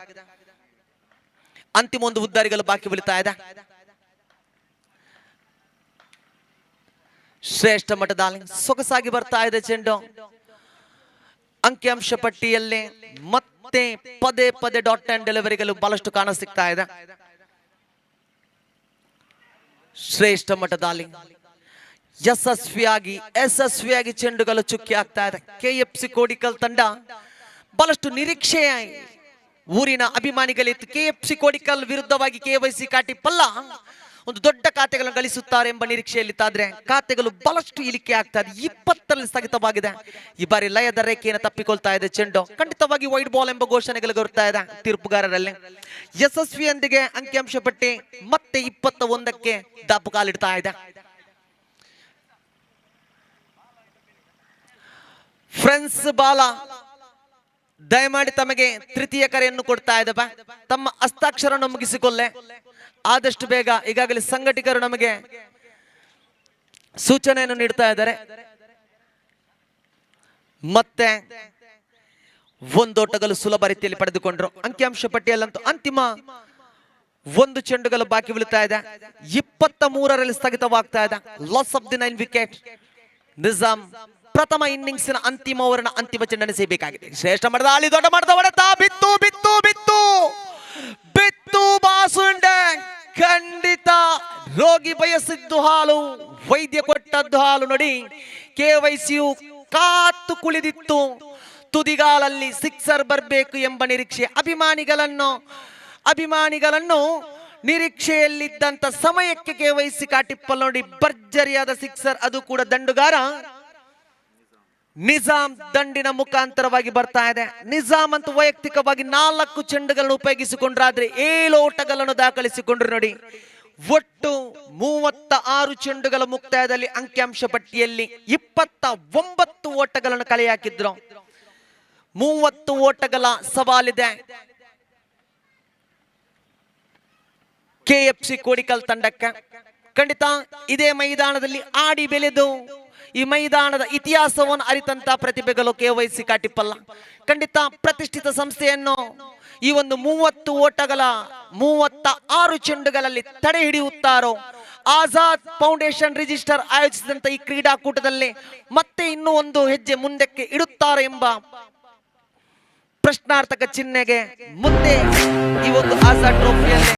Speaker 1: ಅಂತಿಮ ಒಂದು ಉದ್ದರಿಗಳು ಬಾಕಿ ಉಳಿತಾ ಇದೆ. ಶ್ರೇಷ್ಠ ಮಟ್ಟದಲ್ಲಿ ಸೊಗಸಾಗಿ ಬರ್ತಾ ಇದೆ ಚೆಂಡು. ಅಂಕಿಅಂಶ ಪಟ್ಟಿಯಲ್ಲಿ ಮತ್ತೆ ಪದೇ ಪದೇ ಡಾಟ್ ಅಂಡ್ ಡೆಲಿವರಿಗಳು ಬಹಳಷ್ಟು ಕಾಣ ಸಿಗ್ತಾ ಇದೆ. ಶ್ರೇಷ್ಠ ಮಟ್ಟದಲ್ಲಿ ಯಶಸ್ವಿಯಾಗಿ ಚೆಂಡುಗಳು ಚುಕ್ಕಿ ಆಗ್ತಾ ಇದೆ. KFC ಕೋಡಿಕಲ್ ತಂಡ ಬಹಳಷ್ಟು ನಿರೀಕ್ಷೆಯ ಊರಿನ ಅಭಿಮಾನಿಗಳಿತ್ತು. KFC ಕೋಡಿಕಲ್ ವಿರುದ್ಧವಾಗಿ KYC ಕಾಟಿಪಲ್ಲ ಒಂದು ದೊಡ್ಡ ಖಾತೆಗಳನ್ನು ಗಳಿಸುತ್ತಾರೆ ಎಂಬ ನಿರೀಕ್ಷೆಯಲ್ಲಿತ್ತಾದ್ರೆ ಖಾತೆಗಳು ಬಹಳಷ್ಟು ಇಳಿಕೆ ಆಗ್ತಾ ಇದೆ. 20ರಲ್ಲಿ ಸ್ಥಗಿತವಾಗಿದೆ. ಈ ಬಾರಿ ಲಯದ ರೇಖೆಯನ್ನು ತಪ್ಪಿಕೊಳ್ತಾ ಇದೆ ಚೆಂಡು. ಖಂಡಿತವಾಗಿ ವೈಡ್ ಬಾಲ್ ಎಂಬ ಘೋಷಣೆಗಳು ಬರ್ತಾ ಇದೆ ತೀರ್ಪುಗಾರರಲ್ಲಿ. ಯಶಸ್ವಿಯೊಂದಿಗೆ ಅಂಕಿಅಂಶ ಪಟ್ಟಿ ಮತ್ತೆ 21ಕ್ಕೆ ದಾಪು ಕಾಲಿಡ್ತಾ ಇದೆ. ಫ್ರೆಂಡ್ಸ್ ಬಾಲ ದಯಮಾಡಿ ತಮಗೆ ತೃತೀಯ ಕರೆಯನ್ನು ಕೊಡ್ತಾ ಇದ್ದಪ್ಪ. ತಮ್ಮ ಹಸ್ತಾಕ್ಷರವನ್ನು ಮುಗಿಸಿಕೊಳ್ಳೆ ಆದಷ್ಟು ಬೇಗ. ಈಗಾಗಲೇ ಸಂಘಟಕರು ನಮಗೆ ಸೂಚನೆಯನ್ನು ನೀಡ್ತಾ ಇದ್ದಾರೆ. ಮತ್ತೆ ಒಂದೋಟಗಳು ಸುಲಭ ರೀತಿಯಲ್ಲಿ ಪಡೆದುಕೊಂಡ್ರು. ಅಂಕಿಅಂಶ ಪಟ್ಟಿಯಲ್ಲಂತೂ ಅಂತಿಮ 1 ಚೆಂಡುಗಳು ಬಾಕಿ ಉಳಿತಾ ಇದೆ. 23ರಲ್ಲಿ ಸ್ಥಗಿತವಾಗ್ತಾ ಇದೆ. Loss of the 9 wicket. Nizam ಪ್ರಥಮ ಇನ್ನಿಂಗ್ಸ್ನ ಅಂತಿಮ ಓವರ್ನ ಅಂತಿಮ ಚೆಂಡನ್ನು ಸೇಬೇಕಾಗಿದೆ. ಶ್ರೇಷ್ಠ ಮಟ್ಟದ ದಾಳಿ, ದೊಡ್ಡ ಮಟ್ಟದ ಹೊಡೆತ, ಬಿತ್ತು ಬಿತ್ತು ಬಿತ್ತು ಬಿತ್ತು ಬಾಸುಂಡೆ. ಖಂಡಿತ ರೋಗಿ ಬಯಸಿದ್ದು ಹಾಲು, ವೈದ್ಯ ಕೊಟ್ಟದ್ದು ಹಾಲು ನೋಡಿ. KYCಯು ಕಾತು ಕುಳಿದಿತ್ತು. ತುದಿಗಾಲಲ್ಲಿ ಸಿಕ್ಸರ್ ಬರಬೇಕು ಎಂಬ ನಿರೀಕ್ಷೆ ಅಭಿಮಾನಿಗಳನ್ನು ನಿರೀಕ್ಷೆಯಲ್ಲಿದ್ದಂತ ಸಮಯಕ್ಕೆ KYC ಕಾಟಿಪ್ಪಲ್ ನೋಡಿ ಭರ್ಜರಿಯಾದ ಸಿಕ್ಸರ್, ಅದು ಕೂಡ ದಂಡುಗಾರ ನಿಜಾಮ್ ದಂಡಿನ ಮುಖಾಂತರವಾಗಿ ಬರ್ತಾ ಇದೆ. ನಿಜಾಮ್ ಅಂತೂ ವೈಯಕ್ತಿಕವಾಗಿ 4 ಚೆಂಡುಗಳನ್ನು ಉಪಯೋಗಿಸಿಕೊಂಡ್ರಾದ್ರೆ 7 ಓಟಗಳನ್ನು ದಾಖಲಿಸಿಕೊಂಡ್ರು ನೋಡಿ. ಒಟ್ಟು 36 ಚೆಂಡುಗಳ ಮುಕ್ತಾಯದಲ್ಲಿ ಅಂಕಿಅಂಶ ಪಟ್ಟಿಯಲ್ಲಿ 29 ಓಟಗಳನ್ನು ಕಲೆ ಹಾಕಿದ್ರು. 30 ಓಟಗಳ ಸವಾಲಿದೆ KFC ಕೋಡಿಕಲ್ ತಂಡಕ್ಕೆ. ಖಂಡಿತ ಇದೇ ಮೈದಾನದಲ್ಲಿ ಆಡಿ ಬೆಳೆದು ಈ ಮೈದಾನದ ಇತಿಹಾಸವನ್ನು ಅರಿತಂತ ಪ್ರತಿಭೆಗಳು KYC ಕಾಟಿಪಲ್ಲ. ಖಂಡಿತ ಪ್ರತಿಷ್ಠಿತ ಸಂಸ್ಥೆಯನ್ನು ಈ ಒಂದು 36 ಚೆಂಡುಗಳಲ್ಲಿ ತಡೆ ಹಿಡಿಯುತ್ತಾರೋ, ಆಜಾದ್ ಫೌಂಡೇಶನ್ ರಿಜಿಸ್ಟರ್ ಆಯೋಜಿಸಿದಂತ ಈ ಕ್ರೀಡಾಕೂಟದಲ್ಲಿ ಮತ್ತೆ ಇನ್ನೂ ಒಂದು ಹೆಜ್ಜೆ ಮುಂದಕ್ಕೆ ಇಡುತ್ತಾರೆ ಎಂಬ ಪ್ರಶ್ನಾರ್ಥಕ ಚಿಹ್ನೆಗೆ ಮುಂದೆ ಈ ಒಂದು Azad ಟ್ರೋಫಿಯಲ್ಲಿ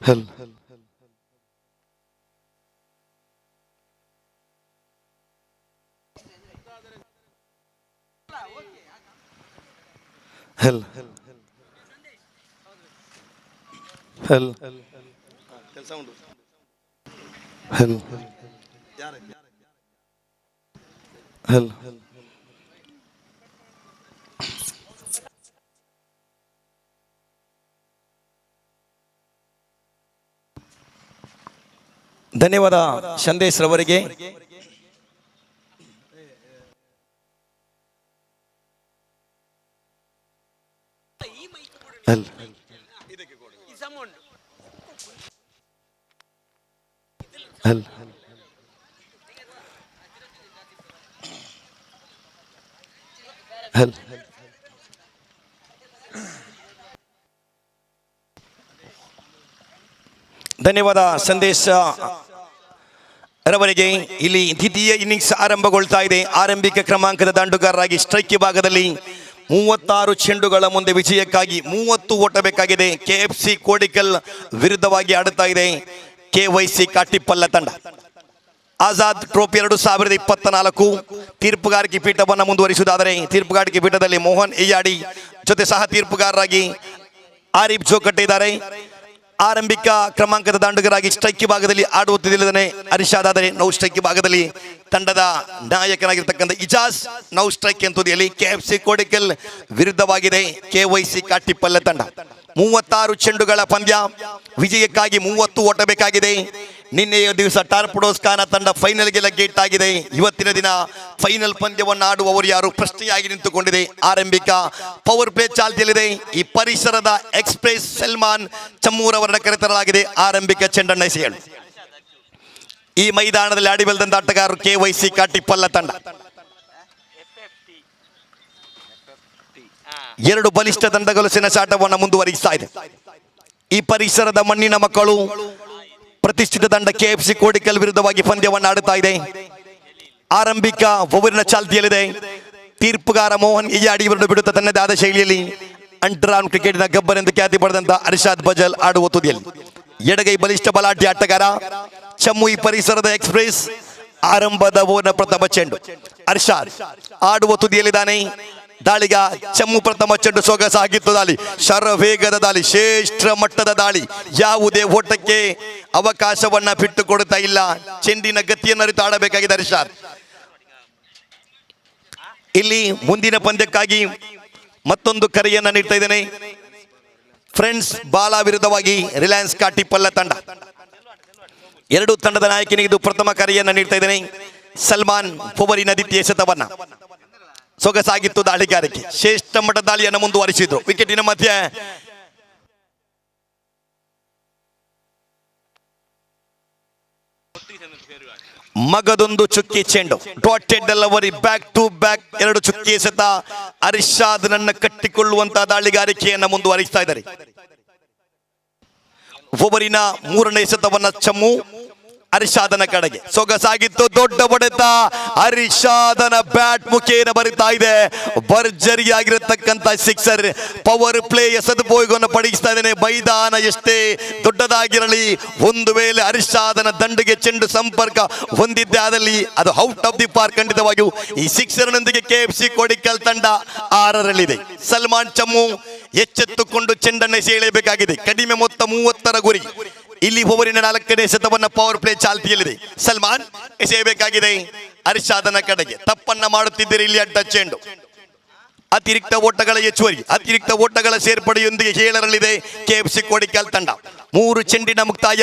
Speaker 2: Hell. Hell. Hell. Hell. Hell. ಧನ್ಯವಾದ ಸಂದೇಶ್ ರವರಿಗೆ. ಹಲ್ ಹಲ್ ಹಲ್ ಧನ್ಯವಾದ ಸಂದೇಶ ರವರಿಗೆ. ಇಲ್ಲಿ ದ್ವಿತೀಯ ಇನ್ನಿಂಗ್ಸ್ ಆರಂಭಗೊಳ್ತಾ ಇದೆ. ಆರಂಭಿಕ ಕ್ರಮಾಂಕದ ದಾಂಡುಗಾರರಾಗಿ ಸ್ಟ್ರೈಕ್ ವಿಭಾಗದಲ್ಲಿ 36 ಚೆಂಡುಗಳ ಮುಂದೆ ವಿಜಯಕ್ಕಾಗಿ 30 ಓಟ ಬೇಕಾಗಿದೆ. KFC ಕೋಡಿಕಲ್ ವಿರುದ್ಧವಾಗಿ ಆಡುತ್ತಾ ಇದೆ KYC ಕಾಟಿಪಲ್ಲ ತಂಡ. ಆಜಾದ್ ಟ್ರೋಫಿ 2024 ತೀರ್ಪುಗಾರಿಕೆ ಪೀಠವನ್ನು ಮುಂದುವರಿಸುವುದಾದರೆ ತೀರ್ಪುಗಾರಿಕೆ ಪೀಠದಲ್ಲಿ ಮೋಹನ್ ಎಯ್ಯಾಡಿ ಜೊತೆ ಸಹ ತೀರ್ಪುಗಾರರಾಗಿ ಆರಿಫ್ ಜೋಕಟ್ಟೆ ಇದ್ದಾರೆ. ಆರಂಭಿಕ ಕ್ರಮಾಂಕದ ದಾಂಡುಗರಾಗಿ ಸ್ಟ್ರೈಕ್ ವಿಭಾಗದಲ್ಲಿ ಆಡುತ್ತಿದ್ದಾನೆ ಅರಿಷಾದ್. ಆದರೆ ನೌ ಸ್ಟ್ರೈಕ್ ವಿಭಾಗದಲ್ಲಿ ತಂಡದ ನಾಯಕನಾಗಿರ್ತಕ್ಕಂಥ ಇಜಾಜ್ ನೌ ಸ್ಟ್ರೈಕ್ ಎಂತುದಿಯಲ್ಲಿ KFC ಕೋಡಿಕಲ್ ವಿರುದ್ಧವಾಗಿದೆ KYC ಕಾಟಿಪಲ್ಲ ತಂಡ. 36 ಚೆಂಡುಗಳ ಪಂದ್ಯ, ವಿಜಯಕ್ಕಾಗಿ 30 ಓಟ ಬೇಕಾಗಿದೆ. ನಿನ್ನೆಯ ದಿವಸ ಟಾರ್ಪಡೋಸ್ ಖಾನ ತಂಡ ಫೈನಲ್ಗೆ ಲಗ್ಗೇಟ್ ಆಗಿದೆ. ಇವತ್ತಿನ ದಿನ ಫೈನಲ್ ಪಂದ್ಯವನ್ನು ಆಡುವವರು ಯಾರು ಪ್ರಶ್ನೆಯಾಗಿ ನಿಂತುಕೊಂಡಿದೆ. ಆರಂಭಿಕ ಪವರ್ ಪ್ಲೇ ಚಾಲ್ತಿಯಲ್ಲಿದೆ. ಈ ಪರಿಸರದ ಎಕ್ಸ್ಪ್ರೆಸ್ ಸಲ್ಮಾನ್ ಚಮ್ಮೂರವರನ್ನ ಕರೆತರಲಾಗಿದೆ ಆರಂಭಿಕ ಚೆಂಡನ್ನು ಎಸೆಯಲು. ಈ ಮೈದಾನದಲ್ಲಿ ಆಡಿ ಬೆಳೆದಂತ ಆಟಗಾರರು KYC ಕಾಟಿಪಲ್ಲ ತಂಡ. 2 ಬಲಿಷ್ಠ ತಂಡಗಳು ಸೆಣಸಾಟವನ್ನು ಮುಂದುವರಿಸ್ತಾ ಇದೆ. ಈ ಪರಿಸರದ ಮಣ್ಣಿನ ಮಕ್ಕಳು ಪ್ರತಿಷ್ಠಿತ ತಂಡ KFC ಕೋಡಿಕಲ್ ವಿರುದ್ಧವಾಗಿ ಪಂದ್ಯವನ್ನು ಆಡುತ್ತಾ ಇದೆ. ಆರಂಭಿಕ ಓವರಿನ ಚಾಲ್ತಿಯಲ್ಲಿದೆ. ತೀರ್ಪುಗಾರ ಮೋಹನ್ ಎಯ್ಯಾಡಿ ವಿರುದ್ಧ ಬಿಡುತ್ತಾ ತನ್ನದೇ ಆದ ಶೈಲಿಯಲ್ಲಿ ಅಂಡರ್ ಕ್ರಿಕೆಟ್ನ ಗಬ್ಬರ್ ಎಂದು ಖ್ಯಾತಿ ಪಡೆದಂತ ಅರಿಷಾದ್ ಬಜಲ್ ಆಡುವ ತುದಿಯಲ್ಲಿ. ಎಡಗೈ ಬಲಿಷ್ಠ ಬಲಾಢ್ಯ ಆಟಗಾರ ಚಮ್ಮು. ಈ ಪರಿಸರದ ಎಕ್ಸ್ಪ್ರೆಸ್ ಆರಂಭದ ಓವರ್ನ ಪ್ರಥಮ ಚೆಂಡು. ಅರಿಷಾದ್ ಆಡುವ ತುದಿಯಲ್ಲಿದ್ದಾನೆ. ದಾಳಿಗ ಚಮ್ಮು ಪ್ರಥಮ ಚೆಂಡು ಸೊಗಸಾಗಿತ್ತು ದಾಳಿ, ಶರವೇಗದ ದಾಳಿ, ಶ್ರೇಷ್ಠ ಮಟ್ಟದ ದಾಳಿ. ಯಾವುದೇ ಓಟಕ್ಕೆ ಅವಕಾಶವನ್ನ ಬಿಟ್ಟು ಕೊಡುತ್ತಾ ಇಲ್ಲ. ಚೆಂಡಿನ ಗತಿಯನ್ನು ಅರಿತು ಆಡಬೇಕಾಗಿದೆ ಅರಿಷಾದ್. ಇಲ್ಲಿ ಮುಂದಿನ ಪಂದ್ಯಕ್ಕಾಗಿ ಮತ್ತೊಂದು ಕರೆಯನ್ನ ನೀಡ್ತಾ ಇದ್ದೇನೆ. ಫ್ರೆಂಡ್ಸ್ ಬಾಲಾ ವಿರುದ್ಧವಾಗಿ ರಿಲಯನ್ಸ್ ಕಾಟಿಪಲ್ಲ ತಂಡ. 2 ತಂಡದ ನಾಯಕನಿಗೆ ಇದು ಪ್ರಥಮ ಕರೆಯನ್ನ ನೀಡ್ತಾ ಇದ್ದೇನೆ. ಸಲ್ಮಾನ್ ಪೊವರಿನ ದ್ವಿತೀಯ ಶತವನ್ನ. ಸೊಗಸಾಗಿತ್ತು ದಾಳಿಗಾರಿಕೆ, ಶ್ರೇಷ್ಠ ಮಟ್ಟ ದಾಳಿಯನ್ನು ಮುಂದುವರಿಸಿದ್ರು. ವಿಕೆಟಿನ ಮಧ್ಯೆ ಮಗದೊಂದು ಚುಕ್ಕಿ ಚೆಂಡು. Dotted delivery, back to back 2 ಚುಕ್ಕಿ ಎಸೆತ ಅರಿಷಾದ್ ನನ್ನ ಕಟ್ಟಿಕೊಳ್ಳುವಂತಹ ದಾಳಿಗಾರಿಕೆಯನ್ನು ಮುಂದುವರಿಸ್ತಾ ಇದ್ದಾರೆ. ಓವರಿನ 3ನೇ ಎಸೆತವನ್ನ ಚಮ್ಮು ಅರಿಷಾದನ ಕಡೆಗೆ. ಸೊಗಸಾಗಿತ್ತು ದೊಡ್ಡ ಹೊಡೆತ. ಅರಿಷಾದನ ಬ್ಯಾಟ್ ಮುಖೇನ ಬರಿತಾ ಇದೆ ಭರ್ಜರಿಯಾಗಿರತಕ್ಕಂತ ಸಿಕ್ಸರ್. ಪವರ್ ಪ್ಲೇ ಸದುಪಯೋಗವನ್ನು ಪಡಿಸ್ತಾ ಇದ್ದೇನೆ. ಮೈದಾನ ಎಷ್ಟೇ ದೊಡ್ಡದಾಗಿರಲಿ, ಒಂದು ವೇಳೆ ಅರಿಷಾದನ ದಂಡಿಗೆ ಚೆಂಡು ಸಂಪರ್ಕ ಹೊಂದಿದ್ದೆ ಆದಲ್ಲಿ ಅದು ಔಟ್ ಆಫ್ ದಿ ಪಾರ್ಕ್. ಖಂಡಿತವಾಗಿಯೂ ಈ ಸಿಕ್ಸರ್ನೊಂದಿಗೆ KFC ಕೋಡಿಕಲ್ ತಂಡ 6ರಲ್ಲಿದೆ. ಸಲ್ಮಾನ್ ಚಮ್ಮು ಎಚ್ಚೆತ್ತುಕೊಂಡು ಚೆಂಡನ್ನು ಎಸೆಯಲೇಬೇಕಾಗಿದೆ. ಕಡಿಮೆ ಮೊತ್ತ 30ರ ಗುರಿ. ಇಲ್ಲಿ ಓವರಿನ 4ನೇ ಎಸೆತವನ್ನ ಪವರ್ ಪ್ಲೇ ಚಾಲ್ತಿಯಲ್ಲಿದೆ. ಸಲ್ಮಾನ್ ಎಸೆಯಬೇಕಾಗಿದೆ ಅರಿಷಾದನ ಕಡೆಗೆ. ತಪ್ಪನ್ನ ಮಾಡುತ್ತಿದ್ದೀರಿ ಇಲ್ಲಿ ಅಡ್ಡ ಚೆಂಡು. ಅತಿರಿಕ್ತ ಓಟಗಳ ಹೆಚ್ಚುವರಿ, ಅತಿರಿಕ್ತ ಓಟಗಳ ಸೇರ್ಪಡೆಯೊಂದಿಗೆ 7ರಲ್ಲಿದೆ KFC ಕೋಡಿಕಲ್ ತಂಡ. 3 ಚೆಂಡಿನ ಮುಕ್ತಾಯ.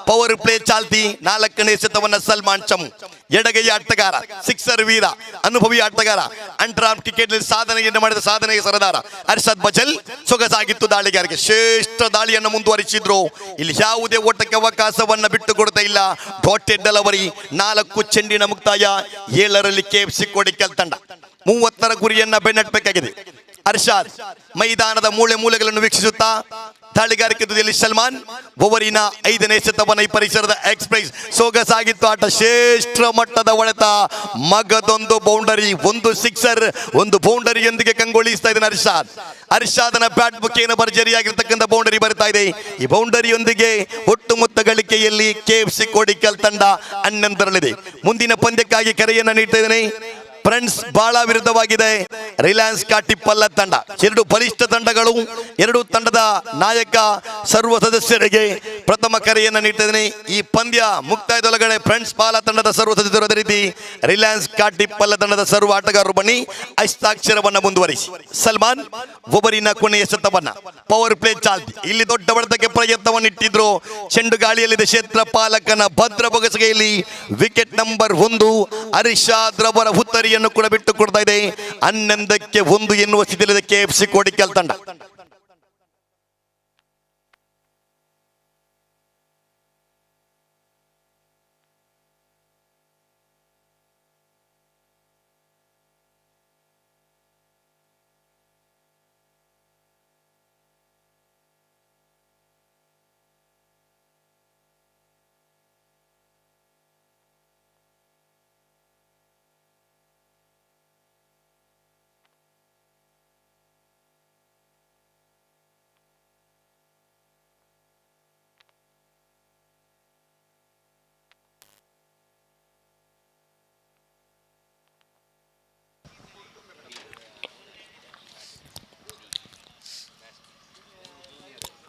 Speaker 2: ಪವರ್ ಪ್ಲೇ ಚಾಲ್ತಿ. 4ನೇ ಎಸೆತವನ್ನ ಸಲ್ಮಾನ್ ಚಮ್ಮು. ಎಡಗೈಯ ಆಟಗಾರ, ಸಿಕ್ಸರ್ ವೀರ, ಅನುಭವಿ ಆಟಗಾರ, ಅಂಡರ್ ಕ್ರಿಕೆಟ್ ನಲ್ಲಿ ಸಾಧನೆಯನ್ನು ಮಾಡಿದ ಸಾಧನೆಗೆ ಸರದಾರ ಅರಿಷಾದ್ ಬಜಲ್. ಸೊಗಸಾಗಿತ್ತು ದಾಳಿಗಾರಿಕೆ, ಶ್ರೇಷ್ಠ ದಾಳಿಯನ್ನು ಮುಂದುವರಿಸಿದ್ರು. ಇಲ್ಲಿ ಯಾವುದೇ ಓಟಕ್ಕೆ ಅವಕಾಶವನ್ನ ಬಿಟ್ಟು ಕೊಡ್ತಾ ಇಲ್ಲ. Dotted delivery. 4 ಚೆಂಡಿನ ಮುಕ್ತಾಯ. 7ರಲ್ಲಿ KFC ಕೋಡಿಕಲ್ ತಂಡ 30ರ ಗುರಿಯನ್ನ ಬೆನ್ನಟ್ಟಬೇಕಾಗಿದೆ. ಅರ್ಷಾದ್ ಮೈದಾನದ ಮೂಲೆ ಮೂಲೆಗಳನ್ನು ವೀಕ್ಷಿಸುತ್ತಾ ದಾಳಿಗಾರಿಕೆ ತುದಿಯಲ್ಲಿ ಸಲ್ಮಾನ್ ಓವರಿನ 5ನೇ ಎಸೆತವನ್ನ ಈ ಪರಿಸರದ ಎಕ್ಸ್ಪ್ರೆಸ್ ಸೊಗಸಾಗಿತ್ತು ಆಟ. ಶ್ರೇಷ್ಠ ಮಟ್ಟದ ಹೊಡೆತ, ಮಗದೊಂದು ಬೌಂಡರಿ, ಒಂದು ಸಿಕ್ಸರ್, ಒಂದು ಬೌಂಡರಿಯೊಂದಿಗೆ ಕಂಗೊಳಿಸ್ತಾ ಇದ್ದಾನೆ ಅರ್ಷಾದ್. ಅರ್ಷಾದನ ಬ್ಯಾಟ್ ಮುಖೇನ ಭರ್ಜರಿಯಾಗಿರ್ತಕ್ಕಂಥ ಬೌಂಡರಿ ಬರ್ತಾ ಇದೆ. ಈ ಬೌಂಡರಿಯೊಂದಿಗೆ ಒಟ್ಟು ಮೊತ್ತ ಗಳಿಕೆಯಲ್ಲಿ KFC ಕೋಡಿಕಲ್ ತಂಡ 11ರಲ್ಲಿದೆ. ಮುಂದಿನ ಪಂದ್ಯಕ್ಕಾಗಿ ಕರೆಯನ್ನ ನೀಡ್ತಾ ಇದ್ದೇನೆ. ಫ್ರೆಂಡ್ಸ್ ಬಹಳ ವಿರುದ್ಧವಾಗಿದೆ ರಿಲಯನ್ಸ್ ಕಾಟಿಪ್ಪಲ್ಲ ತಂಡ. ಎರಡು ಬಲಿಷ್ಠ ತಂಡಗಳು, ಎರಡು ತಂಡದ ನಾಯಕ ಸರ್ವ ಸದಸ್ಯರಿಗೆ ಪ್ರಥಮ ಕರೆಯನ್ನು ನೀಡ್ತಿದ್ದೇನೆ. ಈ ಪಂದ್ಯ ಮುಕ್ತಾಯದೊಳಗಡೆ ಫ್ರೆಂಡ್ಸ್ ಬಾಲ ತಂಡದ ಸರ್ವ ಸದಸ್ಯರು, ಅದೇ ರೀತಿ ರಿಲಯನ್ಸ್ ಕಾಟಿಪ್ಪಲ್ಲ ತಂಡದ ಸರ್ವ ಆಟಗಾರರು ಬನ್ನಿ ಹಸ್ತಾಕ್ಷರವನ್ನ ಮುಂದುವರಿಸಿ. ಸಲ್ಮಾನ್ ಒಬ್ಬರಿನ ಕೊನೆಯ ಎಸೆತವನ್ನ ಪವರ್ ಪ್ಲೇ ಚಾಲ್ತಿ. ಇಲ್ಲಿ ದೊಡ್ಡ ಹೊಡೆತಕ್ಕೆ ಪ್ರಯತ್ನವನ್ನು ಇಟ್ಟಿದ್ರು. ಚೆಂಡು ಗಾಳಿಯಲ್ಲಿದೆ. ಕ್ಷೇತ್ರ ಪಾಲಕನ ಭದ್ರ ಬೊಗಸೆಯಲ್ಲಿ ವಿಕೆಟ್ ನಂಬರ್ 1 ಅರಿಷಾದ್ ರವರ ಹುತ್ತರಿಯನ್ನು ಕೂಡ ಬಿಟ್ಟು ಕೊಡ್ತಾ ಇದೆ. 11ಕ್ಕೆ 1 ಎನ್ನುವ ಸ್ಥಿತಿಯಲ್ಲಿದೆ KFC ಕೋಡಿಕಲ್ ತಂಡ.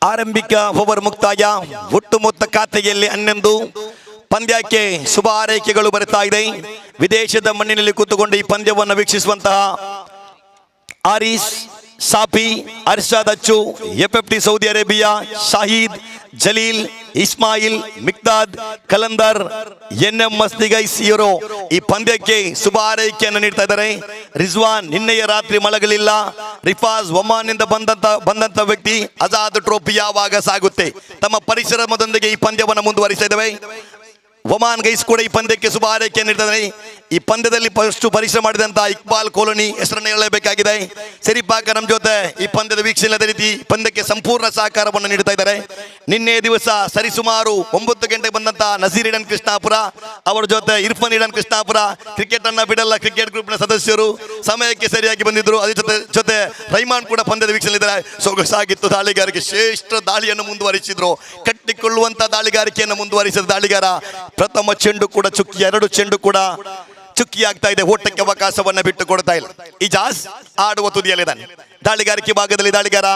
Speaker 2: ಆರಂಭಿಕ ಓವರ್ ಮುಕ್ತಾಯ. ಒಟ್ಟು ಮೊತ್ತ ಖಾತೆಯಲ್ಲಿ 11. ಪಂದ್ಯಕ್ಕೆ ಶುಭ ಹಾರೈಕೆಗಳು ಬರ್ತಾ ಇದೆ. ವಿದೇಶದ ಮಣ್ಣಿನಲ್ಲಿ ಕೂತುಕೊಂಡು ಈ ಪಂದ್ಯವನ್ನು ವೀಕ್ಷಿಸುವಂತಹ ಆರೀಸ್, ಸಾಫಿ, Arshad Achchu, FFT Saudi Arabia, Shahid, Jaleel, Ismail, Miqdad, Kalandar, NM ಮಸ್ತಿಗೈಸ್ ಇವರು ಈ ಪಂದ್ಯಕ್ಕೆ ಶುಭ ಹಾರೈಕೆಯನ್ನು ನೀಡ್ತಾ ಇದ್ದಾರೆ. ರಿಜ್ವಾನ್ ನಿನ್ನೆಯ ರಾತ್ರಿ ಮಲಗಲಿಲ್ಲ. ರಿಫಾಜ್ ಒಮಾನ್ನಿಂದ ಬಂದಂತ ವ್ಯಕ್ತಿ. ಆಜಾದ್ ಟ್ರೋಫಿ ಯಾವಾಗ ಸಾಗುತ್ತೆ? ತಮ್ಮ ಪರಿಶ್ರಮದೊಂದಿಗೆ ಈ ಪಂದ್ಯವನ್ನು ಮುಂದುವರಿಸ್ತಾ ಇದ್ದೇವೆ. ಒಮಾನ್ ಗೈಸ್ ಕೂಡ ಈ ಪಂದ್ಯಕ್ಕೆ ಶುಭ ಹಾರೈಕೆ ನೀಡಿದ್ದಾರೆ. ಈ ಪಂದ್ಯದಲ್ಲಿ ಫಸ್ಟ್ ಪರಿಶ್ರಮ ಮಾಡಿದಂತ ಇಕ್ಬಾಲ್ ಕೋಲೋನಿ ಹೆಸರನ್ನು ಹೇಳಲೇಬೇಕಾಗಿದೆ. ಸರಿಪಾಕ ನಮ್ಮ ಜೊತೆ ಈ ಪಂದ್ಯದ ವೀಕ್ಷಣೆ ರೀತಿ ಪಂದ್ಯಕ್ಕೆ ಸಂಪೂರ್ಣ ಸಹಕಾರವನ್ನು ನೀಡ್ತಾ ಇದ್ದಾರೆ. ನಿನ್ನೆ ದಿವಸ ಸರಿಸುಮಾರು 9 ಗಂಟೆಗೆ ಬಂದಂತ ನಜೀರ್ ಈಡನ್ ಕೃಷ್ಣಾಪುರ ಅವರ ಜೊತೆ ಇರ್ಫಾನ್ ಈಡನ್ ಕೃಷ್ಣಾಪುರ ಕ್ರಿಕೆಟ್ ಅನ್ನ ಬಿಡಲ್ಲ ಕ್ರಿಕೆಟ್ ಗ್ರೂಪ್ ನ ಸದಸ್ಯರು ಸಮಯಕ್ಕೆ ಸರಿಯಾಗಿ ಬಂದಿದ್ರು. ಅದೇ ಜೊತೆ ರೈಮಾನ್ ಕೂಡ ಪಂದ್ಯದ ವೀಕ್ಷಣೆ ಸೊಗಸಾಗಿತ್ತು. ದಾಳಿಗಾರಿಕೆ ಶ್ರೇಷ್ಠ ದಾಳಿಯನ್ನು ಮುಂದುವರಿಸಿದ್ರು. ಕಟ್ಟಿಕೊಳ್ಳುವಂತ ದಾಳಿಗಾರಿಕೆಯನ್ನು ಮುಂದುವರಿಸಿದ ದಾಳಿಗಾರ ಪ್ರಥಮ ಚೆಂಡು ಕೂಡ ಚುಕ್ಕಿ, 2 ಚೆಂಡು ಕೂಡ ಚುಕ್ಕಿ ಆಗ್ತಾ ಇದೆ. ಓಟಕ್ಕೆ ಅವಕಾಶವನ್ನ ಬಿಟ್ಟು ಕೊಡ್ತಾ ಇಲ್ಲ. ಇಜಾಜ್ ಆಡುವ ತುದಿಯಲ್ಲಿದ್ದಾನೆ. ದಾಳಿಗಾರಿಕೆ ಭಾಗದಲ್ಲಿ ದಾಳಿಗಾರ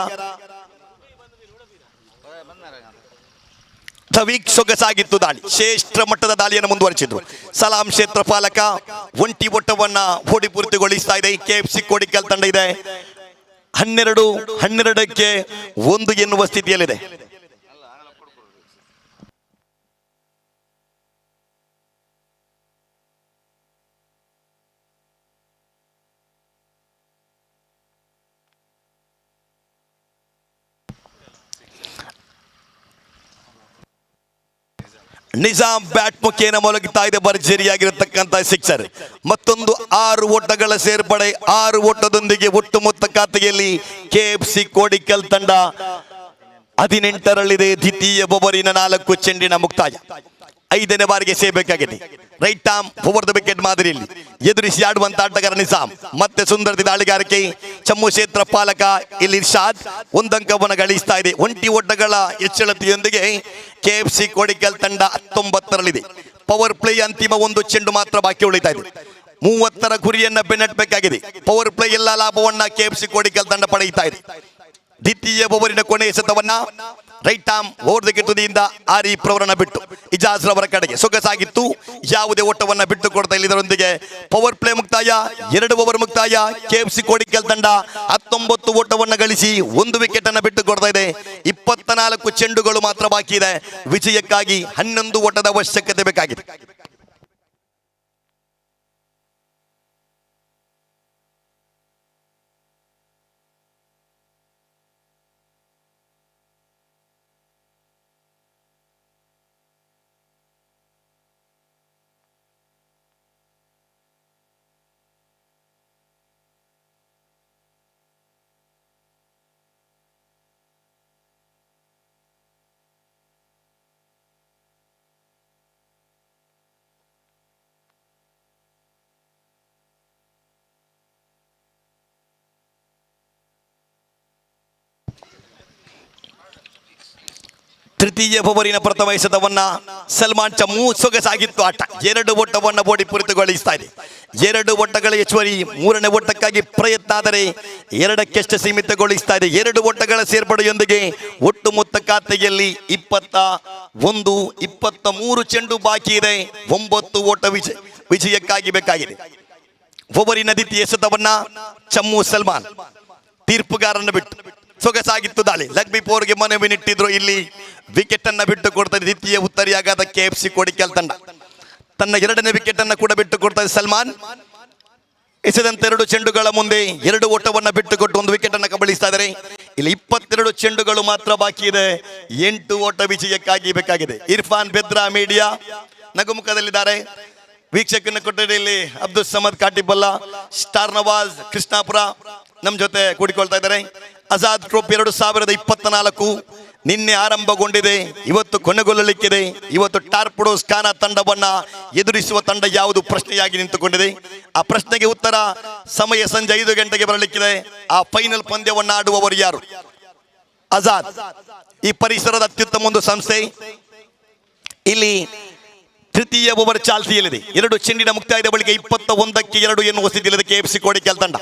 Speaker 2: ತವೀಕ್ ಸೊಗಸಾಗಿತ್ತು ದಾಳಿ. ಶ್ರೇಷ್ಠ ಮಟ್ಟದ ದಾಳಿಯನ್ನು ಮುಂದುವರಿಸಿದ್ರು. ಸಲಾಂ ಕ್ಷೇತ್ರ ಪಾಲಕ ಒಂಟಿ ಓಟವನ್ನ ಓಡಿ ಪೂರ್ತಿಗೊಳಿಸ್ತಾ ಇದೆ. KFC ಕೋಡಿಕಲ್ ತಂಡ ಇದೆ 12ಕ್ಕೆ 1 ಎನ್ನುವ ಸ್ಥಿತಿಯಲ್ಲಿದೆ. ನಿಜಾಮ್ ಬ್ಯಾಟ್ ಮುಖೇನ ಮೊಲಗುತ್ತಾ ಇದೆ. ಭರ್ಜರಿಯಾಗಿರತಕ್ಕಂತ ಸಿಕ್ಸರ್. ಮತ್ತೊಂದು 6 ಓಟಗಳ ಸೇರ್ಪಡೆ. 6 ಓಟದೊಂದಿಗೆ ಒಟ್ಟು ಮೊತ್ತ ಖಾತೆಯಲ್ಲಿ KFC ಕೋಡಿಕಲ್ ತಂಡ 18ರಲ್ಲಿದೆ. ದ್ವಿತೀಯ ಓವರಿನ 4 ಚೆಂಡಿನ ಮುಕ್ತಾಯ. 5ನೇ ಬಾರಿಗೆ ಸೇಬೇಕಾಗಿದೆ. Right arm over the wicket ಮಾದರಿಯಲ್ಲಿ ಎದುರಿಸಿ ಆಡುವಂತ ಆಟಗಾರ ನಿಜಾಮ್. ಮತ್ತೆ ಸುಂದರತೆ ದಾಳಿಗಾರಿಕೆ. ಚಮ್ಮು ಕ್ಷೇತ್ರ ಪಾಲಕ ಇಲ್ಲಿ ಇರ್ಷಾದ್ 1 ಅಂಕವನ್ನು ಗಳಿಸ್ತಾ ಇದೆ. ಒಂಟಿ ಓಟಗಳ ಹೆಚ್ಚಳತೆಯೊಂದಿಗೆ KFC ಕೋಡಿಕಲ್ ತಂಡ 19ರಲ್ಲಿದೆ. ಪವರ್ ಪ್ಲೇ ಅಂತಿಮ 1 ಚೆಂಡು ಮಾತ್ರ ಬಾಕಿ ಉಳಿತಾ ಇದೆ. 30ರ ಗುರಿಯನ್ನ ಬೆನ್ನಟ್ಟಬೇಕಾಗಿದೆ. ಪವರ್ ಪ್ಲೇ ಎಲ್ಲ ಲಾಭವನ್ನ KFC ಕೋಡಿಕಲ್ ತಂಡ ಪಡೆಯುತ್ತಾ ಇದೆ. ದ್ವಿತೀಯ ಓವರಿನ ಕೊನೆಯ ಎಸೆತವನ್ನ right arm over the wicket ತುದಿಯಿಂದ ಆರೀಫ್ ರವರನ್ನ ಬಿಟ್ಟು ಇಜಾಜ್ ರವರ ಕಡೆಗೆ ಸೊಗಸಾಗಿತ್ತು. ಯಾವುದೇ ಓಟವನ್ನ ಬಿಟ್ಟು ಕೊಡ್ತಾ ಇಲ್ಲ. ಇದರೊಂದಿಗೆ ಪವರ್ ಪ್ಲೇ ಮುಕ್ತಾಯ. 2 ಓವರ್ ಮುಕ್ತಾಯ. KFC ಕೋಡಿಕಲ್ ತಂಡ 19 ಓಟವನ್ನ ಗಳಿಸಿ 1 ವಿಕೆಟ್ ಅನ್ನ ಬಿಟ್ಟು ಕೊಡ್ತಾ ಇದೆ. 24 ಚೆಂಡುಗಳು ಮಾತ್ರ ಬಾಕಿ ಇದೆ. ವಿಜಯಕ್ಕಾಗಿ 11 ಓಟದ ಅವಶ್ಯಕತೆ ಬೇಕಾಗಿದೆ. ತೃತೀಯ ಓವರಿನ ಪ್ರಥಮ ಎಸೆತವನ್ನ ಸಲ್ಮಾನ್ ಚಮ್ಮು. ಸೊಗಸಾಗಿತ್ತು ಆಟ. 2 ಓಟವನ್ನ ಬೋಡಿ ಪೂರಿತಗೊಳಿಸ್ತಾ ಇದೆ. 2 ಓಟಗಳ ಹೆಚ್ಚುವರಿ. 3ನೇ ಓಟಕ್ಕಾಗಿ ಪ್ರಯತ್ನ, ಆದರೆ 2ಕ್ಕಷ್ಟೇ ಸೀಮಿತಗೊಳಿಸ್ತಾ ಇದೆ. 2 ಓಟಗಳ ಸೇರ್ಪಡೆಯೊಂದಿಗೆ ಒಟ್ಟು ಮೊತ್ತ ಖಾತೆಯಲ್ಲಿ 21, 23 ಚೆಂಡು ಬಾಕಿ ಇದೆ. 9 ಓಟ ವಿಜಯಕ್ಕಾಗಿ ಬೇಕಾಗಿದೆ. ಓವರಿನ ದ್ವಿತೀಯ ಎಸೆತವನ್ನ ಚಮ್ಮು ಸಲ್ಮಾನ್ ತೀರ್ಪುಗಾರನ ಬಿಟ್ಟು. ಸೊಗಸಾಗಿತ್ತು ದಾಳಿ. ಲಗ್ಬಿ ಪೋರ್ಗೆ ಮನವಿ ನಿಟ್ಟಿದ್ರು. ಇಲ್ಲಿ ವಿಕೆಟ್ ಅನ್ನ ಬಿಟ್ಟು ಕೊಡ್ತಾರೆ ದ್ವಿತೀಯ ಉತ್ತರಿಯಾಗದ KFC ಕೋಡಿಕಲ್ ತಂಡ. ತನ್ನ 2ನೇ ವಿಕೆಟ್ ಅನ್ನ ಕೂಡ ಬಿಟ್ಟು ಕೊಡ್ತಾರೆ ಸಲ್ಮಾನ್. ಎಸೆದಂತೆ 2 ಚೆಂಡುಗಳ ಮುಂದೆ 2 ಓಟವನ್ನ ಬಿಟ್ಟು ಕೊಟ್ಟು 1 ವಿಕೆಟ್ ಅನ್ನ ಕಬಳಿಸ್ತಾ ಇದ್ದಾರೆ. ಇಲ್ಲಿ 22 ಚೆಂಡುಗಳು ಮಾತ್ರ ಬಾಕಿ ಇದೆ. 8 ಓಟ ವಿಜಯಕ್ಕಾಗಿ ಬೇಕಾಗಿದೆ. ಇರ್ಫಾನ್ ಬೆದ್ರಾ ಮೀಡಿಯಾ ನಗುಮುಖದಲ್ಲಿದ್ದಾರೆ. ವೀಕ್ಷಕನ ಕೊಠಡಿಯಲ್ಲಿ ಅಬ್ದುಲ್ ಸಮದ್ ಕಾಟಿಬಲ್ಲ, ಸ್ಟಾರ್ ನವಾಜ್ ಕೃಷ್ಣಾಪುರ ನಮ್ಮ ಜೊತೆ ಕೂಡಿಕೊಳ್ತಾ ಇದ್ದಾರೆ. ಆಜಾದ್ ಟ್ರೋಫಿ 2024 ನಿನ್ನೆ ಆರಂಭಗೊಂಡಿದೆ. ಇವತ್ತು ಕೊನೆಗೊಳ್ಳಲಿಕ್ಕಿದೆ. ಇವತ್ತು ಟಾರ್ಪಡೋಸ್ ಖಾನ ತಂಡವನ್ನ ಎದುರಿಸುವ ತಂಡ ಯಾವುದು ಪ್ರಶ್ನೆಯಾಗಿ ನಿಂತುಕೊಂಡಿದೆ. ಆ ಪ್ರಶ್ನೆಗೆ ಉತ್ತರ ಸಮಯ ಸಂಜೆ 5 ಗಂಟೆಗೆ ಬರಲಿಕ್ಕಿದೆ. ಆ ಫೈನಲ್ ಪಂದ್ಯವನ್ನ ಆಡುವವರು ಯಾರು? ಆಜಾದ್ ಈ ಪರಿಸರದ ಅತ್ಯುತ್ತಮ ಒಂದು ಸಂಸ್ಥೆ. ಇಲ್ಲಿ ತೃತೀಯ ಓವರ್ ಚಾಲ್ತಿಯಲ್ಲಿದೆ. 2 ಚೆಂಡಿನ ಮುಕ್ತಾಯದ ಬಳಿಕ 21ಕ್ಕೆ 2 ಎನ್ನುವ ಸ್ಥಿತಿಯಲ್ಲಿದೆ KFC ಕೋಡಿಕಲ್ ತಂಡ.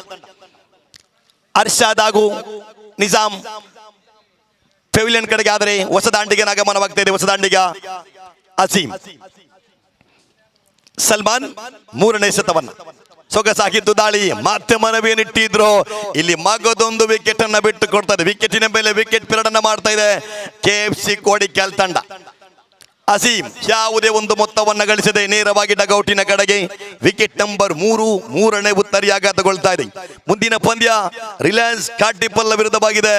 Speaker 2: ಅರ್ಷಾದ್ ಹಾಗೂ ನಿಜಾಮ್ ಪೆವಿಲಿಯನ್ ಕಡೆಗೆ, ಆದರೆ ಹೊಸದಾಂಡಿಗೆ ಆಗಮನವಾಗ್ತಾ ಇದೆ. ಹೊಸದಾಂಡಿಗ ಅಸೀಂ. ಸಲ್ಮಾನ್ 3ನೇ ಎಸೆತವನ್ನ. ಸೊಗಸಾಗಿದ್ದು ದಾಳಿ. ಮತ್ತೆ ಮನವಿಯನ್ನಿಟ್ಟಿದ್ರು. ಇಲ್ಲಿ ಮಗದೊಂದು ವಿಕೆಟ್ ಅನ್ನ ಬಿಟ್ಟು ಕೊಡ್ತಾರೆ. ವಿಕೆಟಿನ ಮೇಲೆ ವಿಕೆಟ್ ಪಿರಡ್ ಅನ್ನ ಮಾಡ್ತಾ ಇದೆ KFC ಕೋಡಿಕಲ್ ತಂಡ. ಅಸೀಂ ಯಾವುದೇ ಒಂದು ಮೊತ್ತವನ್ನ ಗಳಿಸದೆ ನೇರವಾಗಿ ಡಗೌಟಿನ ಕಡೆಗೆ. ವಿಕೆಟ್ ನಂಬರ್ 3ನೇ ಉತ್ತರಿಯಾಘಾತಗೊಳ್ತಾ ಇದೆ. ಮುಂದಿನ ಪಂದ್ಯ ರಿಲಯನ್ಸ್ ಕಾಟಿಪಲ್ಲ ವಿರುದ್ಧವಾಗಿದೆ.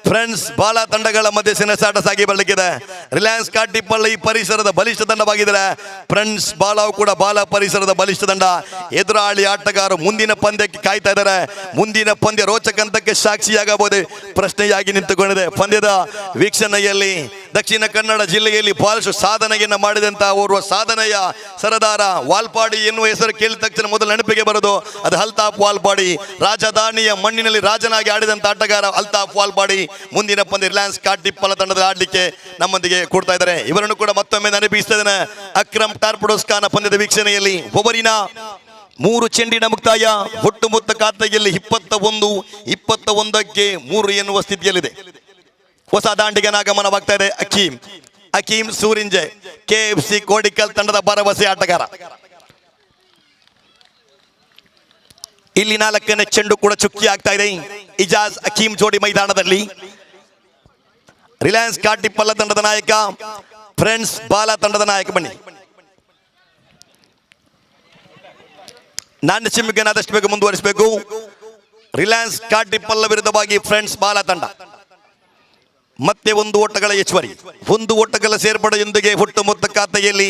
Speaker 2: ಫ್ರೆಂಡ್ಸ್ ಬಾಲ ತಂಡಗಳ ಮಧ್ಯೆ ಸೆಣಸಾಟ ಸಾಗಿ ಬರಲಿಕ್ಕಿದೆ. ರಿಲಯನ್ಸ್ ಕಾಟಿಪಲ್ಲ ಈ ಪರಿಸರದ ಬಲಿಷ್ಠ ತಂಡವಾಗಿದ್ದಾರೆ. ಫ್ರೆಂಡ್ಸ್ ಬಾಲಾವು ಕೂಡ ಬಾಲ ಪರಿಸರದ ಬಲಿಷ್ಠ ತಂಡ. ಎದುರಾಳಿ ಆಟಗಾರರು ಮುಂದಿನ ಪಂದ್ಯಕ್ಕೆ ಕಾಯ್ತಾ ಇದ್ದಾರೆ. ಮುಂದಿನ ಪಂದ್ಯ ರೋಚಕ ಹಂತಕ್ಕೆ ಸಾಕ್ಷಿಯಾಗಬಹುದು ಪ್ರಶ್ನೆಯಾಗಿ ನಿಂತುಕೊಂಡಿದೆ. ಪಂದ್ಯದ ವೀಕ್ಷಣೆಯಲ್ಲಿ ದಕ್ಷಿಣ ಕನ್ನಡ ಜಿಲ್ಲೆಯಲ್ಲಿ ಬಹಳಷ್ಟು ಸಾಧನೆಯನ್ನು ಮಾಡಿದಂತಹ ಓರ್ವ ಸಾಧನೆಯ ಸರದಾರ ವಾಲ್ಪಾಡಿ ಎನ್ನುವ ಹೆಸರು ಕೇಳಿದ ತಕ್ಷಣ ಮೊದಲು ನೆನಪಿಗೆ ಬರೋದು ಅದು ಅಲ್ತಾಫ್ ವಾಲ್ಪಾಡಿ. ರಾಜಧಾನಿಯ ಮಣ್ಣಿನಲ್ಲಿ ರಾಜನಾಗಿ ಆಡಿದಂತ ಆಟಗಾರ ಅಲ್ತಾಫ್ ವಾಲ್ಪಾಡಿ ಮುಂದಿನ ಪಂದ್ಯ ರಿಲಯನ್ಸ್ ಕಾಟಿಪ್ಪಲ ತಂಡದ ಆಡಲಿಕ್ಕೆ ನಮ್ಮೊಂದಿಗೆ ಕೊಡ್ತಾ ಇದ್ದಾರೆ. ಇವರನ್ನು ಕೂಡ ಮತ್ತೊಮ್ಮೆ ನೆನಪಿಸ್ತಾ ಇದ್ದೇನೆ. ಅಕ್ರಮ್ ಟಾರ್ಪಡೋಸ್ ಖಾನ ಪಂದ್ಯದ ವೀಕ್ಷಣೆಯಲ್ಲಿ ಓವರಿನ 3 ಚೆಂಡಿನ ಮುಕ್ತಾಯ. ಒಟ್ಟು ಮೊತ್ತ ಖಾತೆಯಲ್ಲಿ 21, 21ಕ್ಕೆ 3 ಎನ್ನುವ ಸ್ಥಿತಿಯಲ್ಲಿದೆ. ಹೊಸ ದಾಂಡಿಗನ ಆಗಮನವಾಗ್ತಾ ಇದೆ ಅಕೀಮ್ ಸೂರಿಂಜೆ KFC ಕೋಡಿಕಲ್ ತಂಡದ ಭರವಸೆ ಆಟಗಾರ. ಇಲ್ಲಿ 4ನೇ ಚೆಂಡು ಕೂಡ ಚುಕ್ಕಿ ಆಗ್ತಾ ಇದೆ. ಇಜಾಜ್ ಅಕೀಮ್ ಜೋಡಿ ಮೈದಾನದಲ್ಲಿ. ರಿಲಯನ್ಸ್ ಕಾಟಿಪ್ಪಲ್ಲ ತಂಡದ ನಾಯಕ, ಫ್ರೆಂಡ್ಸ್ ಬಾಲ ತಂಡದ ನಾಯಕ. ಬನ್ನಿ, ನಾಣ್ಯ ಚಿಮ್ಮಿಗೆ ಆದಷ್ಟು ಬೇಗ ಮುಂದುವರಿಸಬೇಕು. ರಿಲಯನ್ಸ್ ಕಾಟಿಪ್ಪಲ್ಲ ವಿರುದ್ಧವಾಗಿ ಫ್ರೆಂಡ್ಸ್ ಬಾಲ ತಂಡ. ಮತ್ತೆ 1 ಓಟಗಳ ಹೆಚ್ಚುವರಿ. 1 ಓಟಗಳ ಸೇರ್ಪಡೆಯೊಂದಿಗೆ ಒಟ್ಟು ಮೊತ್ತ ಖಾತೆಯಲ್ಲಿ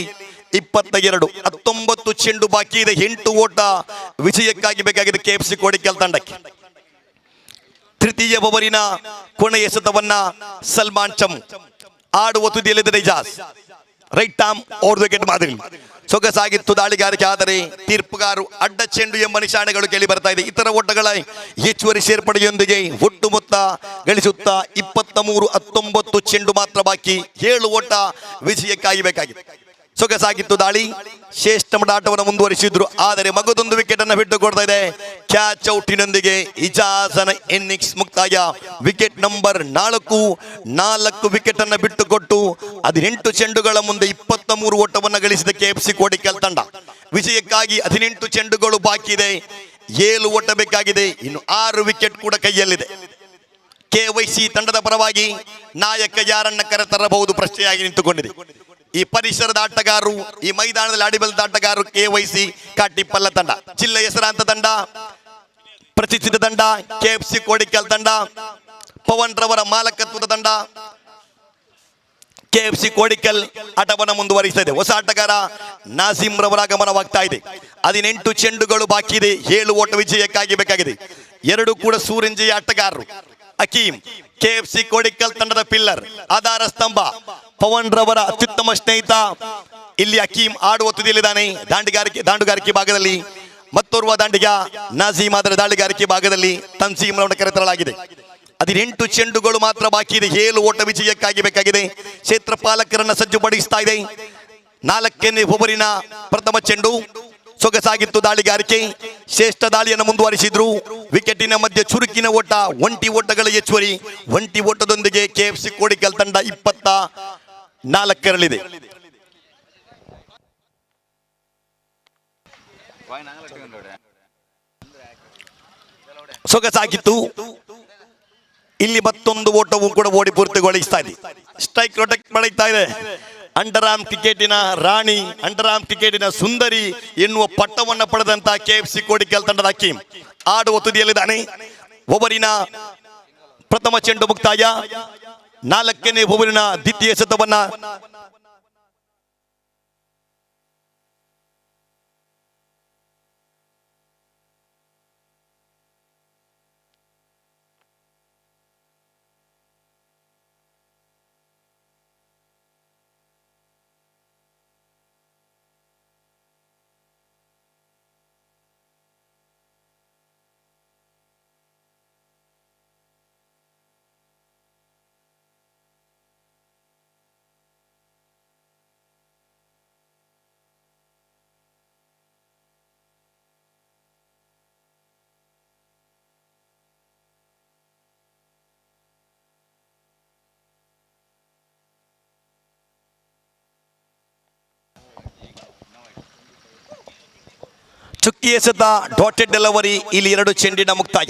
Speaker 2: 22. 19 ಚೆಂಡು ಬಾಕಿ ಇದೆ. 8 ಓಟ ವಿಜಯಕ್ಕಾಗಿ ಬೇಕಾಗಿದೆ KFC ಕೋಡಿಕಲ್ ತಂಡಕ್ಕೆ. ತೃತೀಯ ಓವರಿನ ಕೊನೆಯ ಎಸೆತವನ್ನ ಸಲ್ಮಾನ್ ಚಮ್ ಆಡುವ ತುದಿಯಲ್ಲಿದ್ದ Ijaz right arm over wicket ಮಾದರಿ. ಸೊಗಸಾಗಿತ್ತು ದಾಳಿಗಾರಿಕೆ, ಆದರೆ ತೀರ್ಪುಗಾರರು ಅಡ್ಡ ಚೆಂಡು ಎಂಬ ನಿಶಾನೆಗಳು ಕೇಳಿ ಬರ್ತಾ ಇದೆ. ಇತರ ಓಟಗಳ ಹೆಚ್ಚುವರಿ ಸೇರ್ಪಡೆಯೊಂದಿಗೆ ಒಟ್ಟು ಮೊತ್ತ ಗಳಿಸುತ್ತಾ 23. 19 ಚೆಂಡು ಮಾತ್ರ ಬಾಕಿ. 7 ಓಟ ವಿಜಯಕ್ಕಾಗಿ ಬೇಕಾಗಿದೆ. ಸೊಗಸಾಗಿತ್ತು ದಾಳಿ. ಶ್ರೇಷ್ಠ ಆಟವನ್ನು ಮುಂದುವರಿಸಿದ್ರು, ಆದರೆ ಮಗದೊಂದು ವಿಕೆಟ್ ಅನ್ನು ಬಿಟ್ಟು ಕೊಡ್ತಾ ಇದೆ. ಕ್ಯಾಚ್ ಔಟಿನೊಂದಿಗೆ ಇಜಾಜನ ಇನ್ನಿಂಗ್ಸ್ ಮುಕ್ತಾಯ. ವಿಕೆಟ್ ನಂಬರ್ 4 ವಿಕೆಟ್ ಅನ್ನು ಬಿಟ್ಟು ಕೊಟ್ಟು 18 ಚೆಂಡುಗಳ ಮುಂದೆ 23 ಓಟವನ್ನು ಗಳಿಸಿದ KFC ಕೋಡಿಕಲ್ ತಂಡ. ವಿಜಯಕ್ಕಾಗಿ 18 ಚೆಂಡುಗಳು ಬಾಕಿ ಇದೆ. 7 ಓಟ ಬೇಕಾಗಿದೆ. ಇನ್ನು 6 ವಿಕೆಟ್ ಕೂಡ ಕೈಯಲ್ಲಿದೆ. KYC ತಂಡದ ಪರವಾಗಿ ನಾಯಕ ಯಾರನ್ನ ಕರೆತರಬಹುದು ಪ್ರಶ್ನೆಯಾಗಿ ನಿಂತುಕೊಂಡಿದೆ. ಈ ಪರಿಸರದ ಆಟಗಾರರು, ಈ ಮೈದಾನದಲ್ಲಿ ಆಡಿಬಲ್ಲ ಆಟಗಾರರು KYC ಕಾಟಿಪ್ಪಲ್ಲ ತಂಡ. ಜಿಲ್ಲೆ ಹೆಸರಾಂತ ತಂಡ, ಪ್ರತಿಷ್ಠಿತ ತಂಡ KFC ಕೋಡಿಕಲ್ ತಂಡ. ಪವನ್ ರವರ ಮಾಲಕತ್ವದ ತಂಡ KFC ಕೋಡಿಕಲ್ ಆಟವನ್ನು ಮುಂದುವರಿಸ್ತಾ ಇದೆ. ಹೊಸ ಆಟಗಾರ ನಾಸಿಂ ರವರ ಆಗಮನವಾಗ್ತಾ ಇದೆ. 18 ಚೆಂಡುಗಳು ಬಾಕಿ ಇದೆ. 7 ಓಟ ವಿಜಯಕ್ಕಾಗಿ ಬೇಕಾಗಿದೆ. 2 ಕೂಡ ಸೂರಿಂಜೆಯ ಆಟಗಾರರು. ಅಕೀಮ್ KFC ಕೋಡಿಕಲ್ ತಂಡದ ಪಿಲ್ಲರ್, ಆಧಾರ ಸ್ತಂಭ. ಪವನ್ ರವರ ಅತ್ಯುತ್ತಮ ಸ್ನೇಹಿತ. ಇಲ್ಲಿ ಅಕೀಮ್ ಆಡುವ ತುದಿಯಲ್ಲಿದ್ದಾನೆ. ದಾಂಡುಗಾರಿಕೆ ಭಾಗದಲ್ಲಿ ಮತ್ತೋರ್ವ ದಾಂಡಿಗ ನಾಜೀಮ್, ಅದರ ದಾಳಿಗಾರಿಕೆ ಭಾಗದಲ್ಲಿ ತನ್ಸೀಮ್ ರವರನ್ನು ಕರೆತರಲಾಗಿದೆ. 18 ಚೆಂಡುಗಳು ಮಾತ್ರ ಬಾಕಿ ಇದೆ. 7 ಓಟ ವಿಜಯಕ್ಕಾಗಿ ಬೇಕಾಗಿದೆ. ಕ್ಷೇತ್ರ ಪಾಲಕರನ್ನ ಸಜ್ಜುಪಡಿಸ್ತಾ ಇದೆ. 4ನೇ ಓವರಿನ ಪ್ರಥಮ ಚೆಂಡು ಸೊಗಸಾಗಿತ್ತು ದಾಳಿಗಾರಿಕೆ. ಶ್ರೇಷ್ಠ ದಾಳಿಯನ್ನು ಮುಂದುವರಿಸಿದ್ರು. ವಿಕೆಟಿನ ಮಧ್ಯೆ ಚುರುಕಿನ ಓಟ, ಒಂಟಿ ಓಟಗಳ ಹೆಚ್ಚುವರಿ. ಒಂಟಿ ಓಟದೊಂದಿಗೆ KFC ಕೋಡಿಕಲ್ ತಂಡ 24ರಲ್ಲಿದೆ. ಸೊಗಸಾಗಿತ್ತು. ಇಲ್ಲಿ ಮತ್ತೊಂದು ಓಟವು ಕೂಡ ಓಡಿ ಪೂರ್ತಿಗೊಳಿಸ್ತಾ ಇದೆ. ಸ್ಟ್ರೈಕ್ ರೊಟೆಕ್ಟ್ ಮಾಡುತ್ತಾ ಇದೆ. ಅಂಡರ್ ಆರ್ಮ್ ಕ್ರಿಕೆಟಿನ ರಾಣಿ, ಅಂಡರ್ ಆರ್ಮ್ ಕ್ರಿಕೆಟಿನ ಸುಂದರಿ ಎನ್ನುವ ಪಟ್ಟವನ್ನು ಪಡೆದಂತ KFC ಕೋಡಿಕಲ್ ತಂಡದ ಹಕೀಂ ಆಡುವ ತುದಿಯಲ್ಲಿದ್ದಾನೆ. ಓವರಿನ ಪ್ರಥಮ ಚೆಂಡು ಮುಕ್ತಾಯ. 4ನೇ ಓವರಿನ ದ್ವಿತೀಯ ಶತವನ್ನ ಚುಕ್ಕಿ ಎಸೆತ ಡಾಟೆಡ್ ಡೆಲಿವರಿ. ಇಲ್ಲಿ 2 ಚೆಂಡಿನ ಮುಕ್ತಾಯ.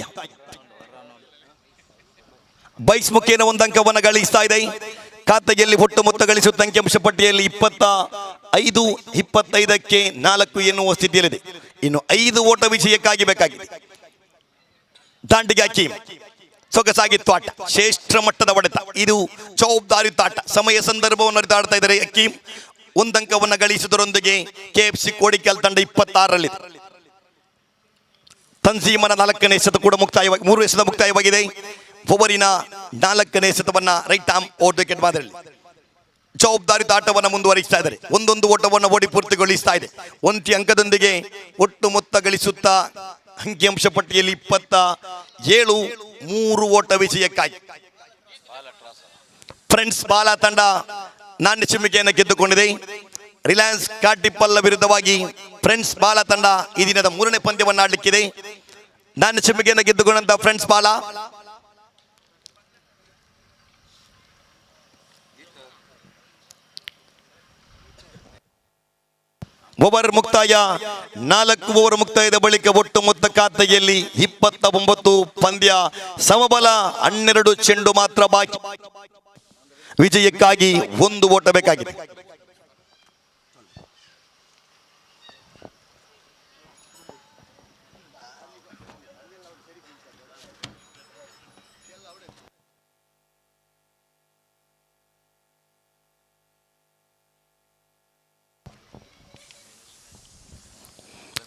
Speaker 2: ಬೈಸ್ ಮುಖೇನ 1 ಅಂಕವನ್ನು ಗಳಿಸ್ತಾ ಇದೆ. ಖಾತೆಯಲ್ಲಿ ಒಟ್ಟು ಮೊತ್ತ ಗಳಿಸುತ್ತ ಅಂಕಿಅಂಶ ಪಟ್ಟಿಯಲ್ಲಿ 25-25ಕ್ಕೆ 4 ಎನ್ನುವ ಸ್ಥಿತಿಯಲ್ಲಿದೆ. ಇನ್ನು 5 ಓಟ ವಿಜಯಕ್ಕಾಗಿ ಬೇಕಾಗಿದೆ. ದಾಂಡಿಗೆ ಹಕೀಂ ಸೊಗಸಾಗಿತ್ತು ಆಟ. ಶ್ರೇಷ್ಠ ಮಟ್ಟದ ಹೊಡೆತ. ಇದು ಜವಾಬ್ದಾರಿಯುತ ಆಟ. ಸಮಯ ಸಂದರ್ಭವನ್ನು ಅರಿತಾಡ್ತಾ ಇದ್ದಾರೆ ಹಕೀಂ. 1 ಅಂಕವನ್ನು ಗಳಿಸುವುದರೊಂದಿಗೆ KFC ಕೋಡಿಕಲ್ ತಂಡ 26ರಲ್ಲಿದೆ. ತನ್ಜೀಮನ 4ನೇ ಎಸೆತ ಕೂಡ ಮುಕ್ತಾಯವಾಗಿ 3 ಎಸೆತ ಮುಕ್ತಾಯವಾಗಿದೆ. ಓವರಿನ 4ನೇ ಎಸೆತವನ್ನ ರೈಟ್ ಆರ್ಮ್ ಔಟ್ ವಿಕೆಟ್ ಮಾದರಿ ಜವಾಬ್ದಾರಿತ ಆಟವನ್ನು ಮುಂದುವರಿಸ್ತಾ ಇದ್ದಾರೆ. ಒಂದೊಂದು ಓಟವನ್ನು ಓಡಿ ಪೂರ್ತಿಗೊಳಿಸ್ತಾ ಇದೆ. ಒಂಟಿ ಅಂಕದೊಂದಿಗೆ ಒಟ್ಟು ಮೊತ್ತ ಗಳಿಸುತ್ತಾ ಅಂಕಿಅಂಶ ಪಟ್ಟಿಯಲ್ಲಿ 27. 3 ಓಟ ವಿಜಯಕ್ಕಾಗಿ ಫ್ರೆಂಡ್ಸ್ ಬಾಲಾ ತಂಡ ನಾಣ್ಯ ಚಿಮ್ಮಿಕೆಯನ್ನು ಗೆದ್ದುಕೊಂಡಿದೆ. ರಿಲಯನ್ಸ್ ಕಾಟಿಪಲ್ಲ ವಿರುದ್ಧವಾಗಿ ಫ್ರೆಂಡ್ಸ್ ಬಾಲಾ ತಂಡ ಈ ದಿನದ 3ನೇ ಪಂದ್ಯವನ್ನು ಆಡಲಿಕ್ಕಿದೆ. ನಾಣ್ಯ ಚಿಮ್ಮಿಕೆಯನ್ನು ಗೆದ್ದುಕೊಂಡಂತ ಫ್ರೆಂಡ್ಸ್ ಬಾಲಾ ಓವರ್ ಮುಕ್ತಾಯ. 4 ಓವರ್ ಮುಕ್ತಾಯದ ಬಳಿಕ ಒಟ್ಟು ಮೊತ್ತ ಖಾತೆಯಲ್ಲಿ 29. ಪಂದ್ಯ ಸಮಬಲ. 12 ಚೆಂಡು ಮಾತ್ರ ಬಾಕಿ. ವಿಜಯಕ್ಕಾಗಿ 1 ಓಟ ಬೇಕಾಗಿದೆ.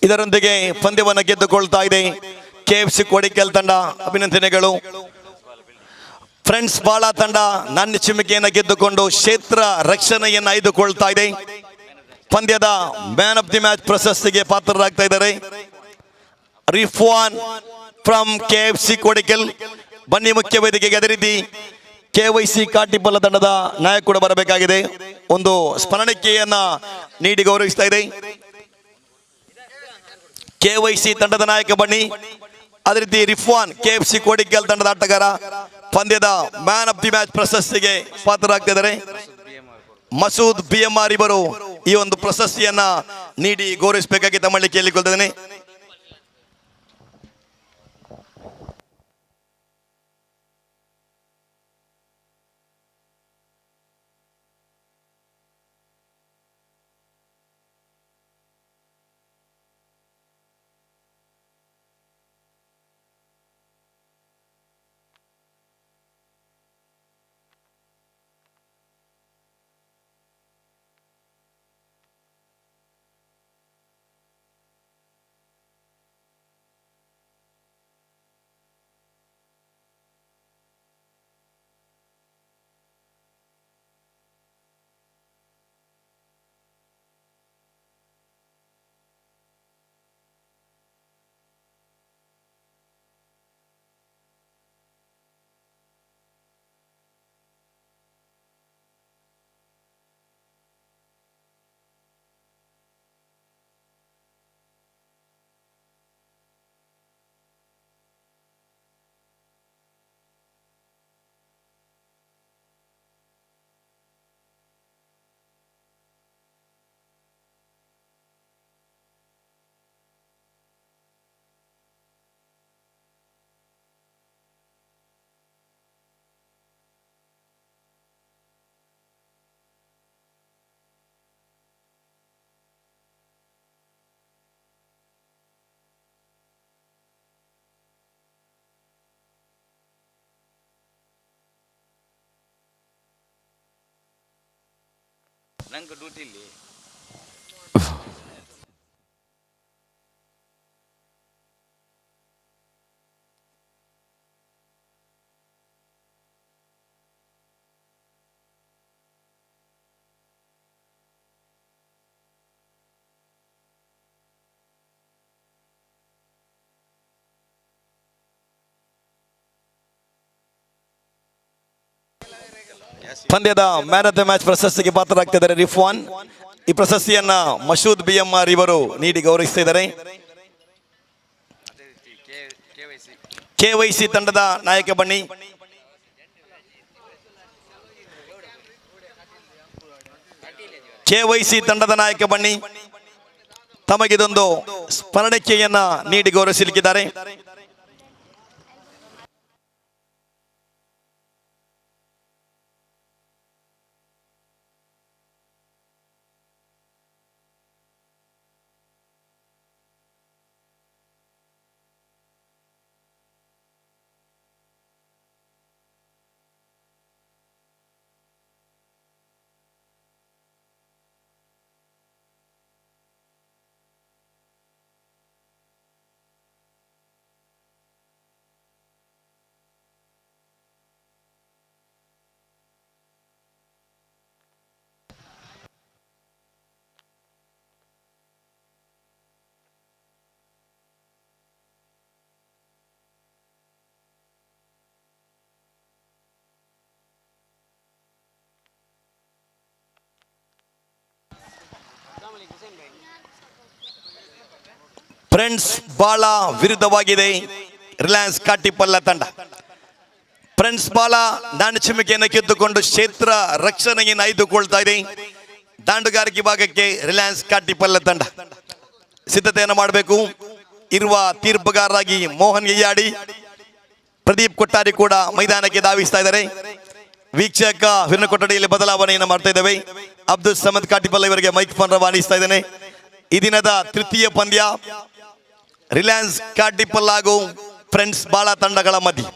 Speaker 2: ಇದರೊಂದಿಗೆ ಪಂದ್ಯವನ್ನು ಗೆದ್ದುಕೊಳ್ತಾ ಇದೆ KFC ಕೋಡಿಕಲ್ ತಂಡ. ಅಭಿನಂದನೆಗಳು. ಫ್ರೆಂಡ್ಸ್ ಬಾಲಾ ತಂಡ ನಾಣ್ಯ ಚಿಮ್ಮಿಕೆಯನ್ನು ಗೆದ್ದುಕೊಂಡು ಕ್ಷೇತ್ರ ರಕ್ಷಣೆಯನ್ನು ಆಯ್ದುಕೊಳ್ತಾ ಇದೆ. ಪಂದ್ಯದ ಮ್ಯಾನ್ ಆಫ್ ದಿ ಮ್ಯಾಚ್ ಪ್ರಶಸ್ತಿಗೆ ಪಾತ್ರರಾಗ್ತಾ ಇದ್ದಾರೆ. ರಿಫ್ವಾನ್ ಫ್ರಮ್ KFC ಕೋಡಿಕಲ್. ಬನ್ನಿ ಮುಖ್ಯ ವೇದಿಕೆಗೆ. ಅದೇ ರೀತಿ KYC ಕಾಟಿಪಲ್ಲ ತಂಡದ ನಾಯಕ ಕೂಡ ಬರಬೇಕಾಗಿದೆ. ಒಂದು ಸ್ಮರಣಿಕೆಯನ್ನ ನೀಡಿ ಗೌರವಿಸ್ತಾ ಇದೆ. KYC ತಂಡದ ನಾಯಕ ಬನ್ನಿ. ಅದೇ ರೀತಿ ರಿಫ್ವಾನ್ KFC ಕೋಡಿಕಲ್ ತಂಡದ ಆಟಗಾರ ಪಂದ್ಯದ ಮ್ಯಾನ್ ಆಫ್ ದಿ ಮ್ಯಾಚ್ ಪ್ರಶಸ್ತಿಗೆ ಪಾತ್ರರಾಗ್ತಿದ್ದಾರೆ. ಮಸೂದ್ BMR ಇವರು ಈ ಒಂದು ಪ್ರಶಸ್ತಿಯನ್ನ ನೀಡಿ ಗೌರವಿಸಬೇಕಾಗಿ ತಮ್ಮಲ್ಲಿ ಕೇಳಿಕೊಳ್ತಿದ್ದೇನೆ.
Speaker 3: ನಂಗೆ ಡ್ಯೂಟಿ ಇಲ್ಲಿ.
Speaker 2: ಪಂದ್ಯದ ಮ್ಯಾನ್ ಆಫ್ ದ ಮ್ಯಾಚ್ ಪ್ರಶಸ್ತಿಗೆ ಪಾತ್ರರಾಗ್ತಿದ್ದಾರೆ ರಿಫ್ವಾನ್. ಈ ಪ್ರಶಸ್ತಿಯನ್ನ ಮಶೂದ್ BMR ಇವರು ನೀಡಿ ಗೌರವಿಸ್ತಾ ಇದ್ದಾರೆ. KYC ತಂಡದ ನಾಯಕ ಬನ್ನಿ. KYC ತಂಡದ ನಾಯಕ ಬನ್ನಿ. ತಮಗಿದೊಂದು ಸ್ಮರಣಿಕೆಯನ್ನ ನೀಡಿ ಗೌರವಿಸಲಿಕ್ಕಿದ್ದಾರೆ. ಫ್ರೆಂಡ್ಸ್ ಬಾಳ ವಿರುದ್ಧವಾಗಿದೆ ರಿಲಯನ್ಸ್ ಕಾಟಿಪಲ್ಲ ತಂಡ. ಫ್ರೆಂಡ್ಸ್ ಬಾಲ ದಾಂಡು ಚಿಮಿಕೆಯನ್ನು ಕಿತ್ತುಕೊಂಡು ಕ್ಷೇತ್ರ ರಕ್ಷಣೆಯನ್ನು ಆಯ್ದುಕೊಳ್ತಾ ಇದೆ. ದಾಂಡುಗಾರಿಕೆ ಭಾಗಕ್ಕೆ ರಿಲಯನ್ಸ್ ಕಾಟಿಪಲ್ಲ ತಂಡ ಸಿದ್ಧತೆಯನ್ನು ಮಾಡಬೇಕು. ಇರುವ ತೀರ್ಪುಗಾರರಾಗಿ ಮೋಹನ್ ಗಯ್ಯಾಡಿ, ಪ್ರದೀಪ್ ಕೊಟ್ಟಾರಿ ಕೂಡ ಮೈದಾನಕ್ಕೆ ಧಾವಿಸ್ತಾ ಇದ್ದಾರೆ. ವೀಕ್ಷಕ ವಿನ ಕೊಠಡಿಯಲ್ಲಿ ಬದಲಾವಣೆಯನ್ನು ಮಾಡ್ತಾ ಇದ್ದೇವೆ. ಅಬ್ದುಲ್ ಸಮದ್ ಕಾಟಿಪಲ್ಲ ಇವರಿಗೆ ಮೈಕ್ ಫೋನ್ ರವಾನಿಸ್ತಾ ಇದ್ದೇನೆ. ಈ ದಿನದ ತೃತೀಯ ಪಂದ್ಯ ರಿಲಯನ್ಸ್ ಕಾಟಿಪಲ್ಲ ಹಾಗೂ ಫ್ರೆಂಡ್ಸ್ ಬಾಳ ತಂಡಗಳ ಮಧ್ಯೆ.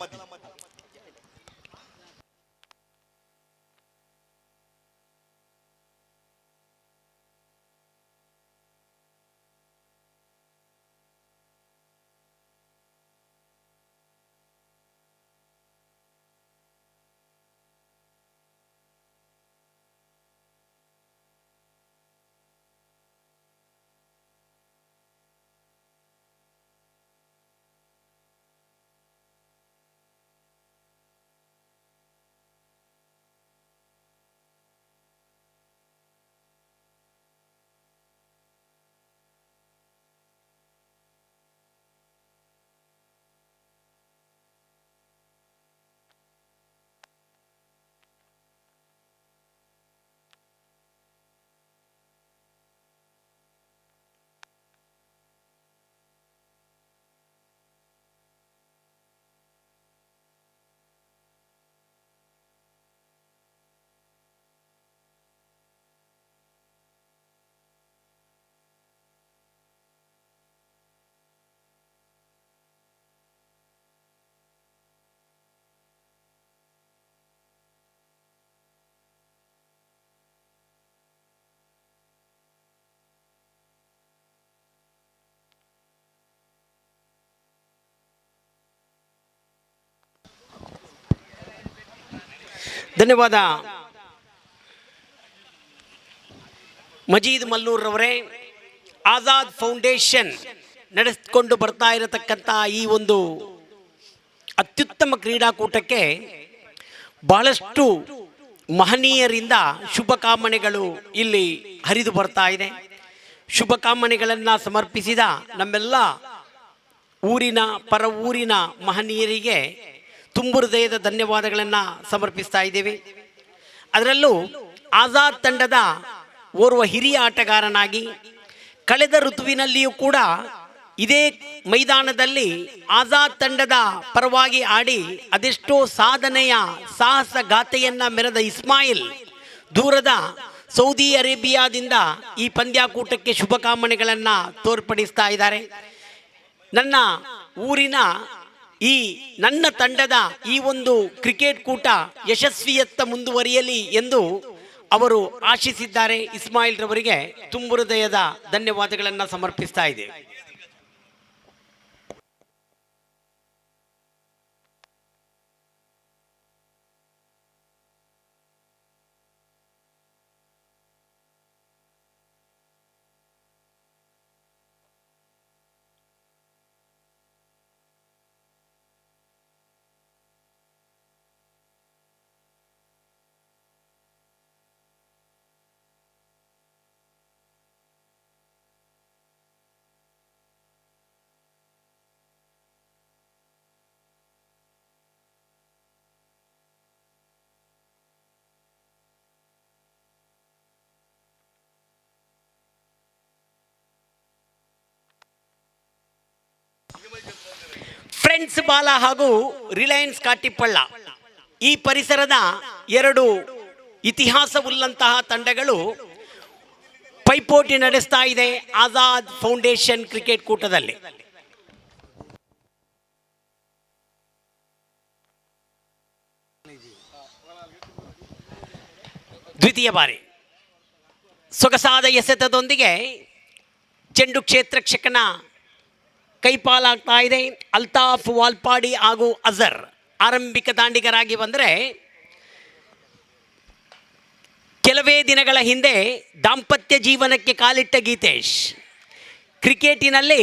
Speaker 4: ಧನ್ಯವಾದ ಮಜೀದ್ ಮಲ್ಲೂರ್ ರವರೇ. ಆಜಾದ್ ಫೌಂಡೇಶನ್ ನಡೆಸಿಕೊಂಡು ಬರ್ತಾ ಇರತಕ್ಕಂಥ ಈ ಒಂದು ಅತ್ಯುತ್ತಮ ಕ್ರೀಡಾಕೂಟಕ್ಕೆ ಬಹಳಷ್ಟು ಮಹನೀಯರಿಂದ ಶುಭಕಾಮನೆಗಳು ಇಲ್ಲಿ ಹರಿದು ಬರ್ತಾ ಇದೆ. ಶುಭಕಾಮನೆಗಳನ್ನು ಸಮರ್ಪಿಸಿದ ನಮ್ಮೆಲ್ಲ ಊರಿನ ಪರ ಊರಿನ ಮಹನೀಯರಿಗೆ ತುಂಬು ಹೃದಯದ ಧನ್ಯವಾದಗಳನ್ನು ಸಮರ್ಪಿಸ್ತಾ ಇದ್ದೇವೆ. ಅದರಲ್ಲೂ ಆಜಾದ್ ತಂಡದ ಓರ್ವ ಹಿರಿಯ ಆಟಗಾರನಾಗಿ ಕಳೆದ ಋತುವಿನಲ್ಲಿಯೂ ಕೂಡ ಇದೇ ಮೈದಾನದಲ್ಲಿ ಆಜಾದ್ ತಂಡದ ಪರವಾಗಿ ಆಡಿ ಅದೆಷ್ಟೋ ಸಾಧನೆಯ ಸಾಹಸ ಗಾಥೆಯನ್ನು ಮೆರೆದ ಇಸ್ಮಾಯಿಲ್ ದೂರದ ಸೌದಿ ಅರೇಬಿಯಾದಿಂದ ಈ ಪಂದ್ಯಾಕೂಟಕ್ಕೆ ಶುಭಕಾಮನೆಗಳನ್ನು ತೋರ್ಪಡಿಸ್ತಾ ಇದ್ದಾರೆ. ನನ್ನ ಊರಿನ ನನ್ನ ತಂಡದ ಈ ಒಂದು ಕ್ರಿಕೆಟ್ ಕೂಟ ಯಶಸ್ವಿಯತ್ತ ಮುಂದುವರಿಯಲಿ ಎಂದು ಅವರು ಆಶಿಸಿದ್ದಾರೆ. ಇಸ್ಮಾಯಿಲ್ ರವರಿಗೆ ತುಂಬು ಹೃದಯದ ಧನ್ಯವಾದಗಳನ್ನು ಸಮರ್ಪಿಸ್ತಾ ಇದ್ದೇವೆ. ಫ್ರೆಂಡ್ಸ್ ಬಾಲ ಹಾಗೂ ರಿಲಯನ್ಸ್ ಕಾಟಿಪಳ್ಳ ಈ ಪರಿಸರದ ಎರಡು ಇತಿಹಾಸವುಳ್ಳಂತಹ ತಂಡಗಳು ಪೈಪೋಟಿ ನಡೆಸ್ತಾ ಇದೆ ಆಜಾದ್ ಫೌಂಡೇಶನ್ ಕ್ರಿಕೆಟ್ ಕೂಟದಲ್ಲಿ. ದ್ವಿತೀಯ ಬಾರಿ ಸೊಗಸಾದ ಎಸೆತದೊಂದಿಗೆ ಚೆಂಡು ಕ್ಷೇತ್ರಕ್ಷಕನ ಕೈಪಾಲಾಗ್ತಾ ಇದೆ. ಅಲ್ತಾಫ್ ವಾಲ್ಪಾಡಿ ಹಾಗೂ ಅಜರ್ ಆರಂಭಿಕ ದಾಂಡಿಗರಾಗಿ ಬಂದರೆ, ಕೆಲವೇ ದಿನಗಳ ಹಿಂದೆ ದಾಂಪತ್ಯ ಜೀವನಕ್ಕೆ ಕಾಲಿಟ್ಟ ಗೀತೇಶ್ ಕ್ರಿಕೆಟಿನಲ್ಲಿ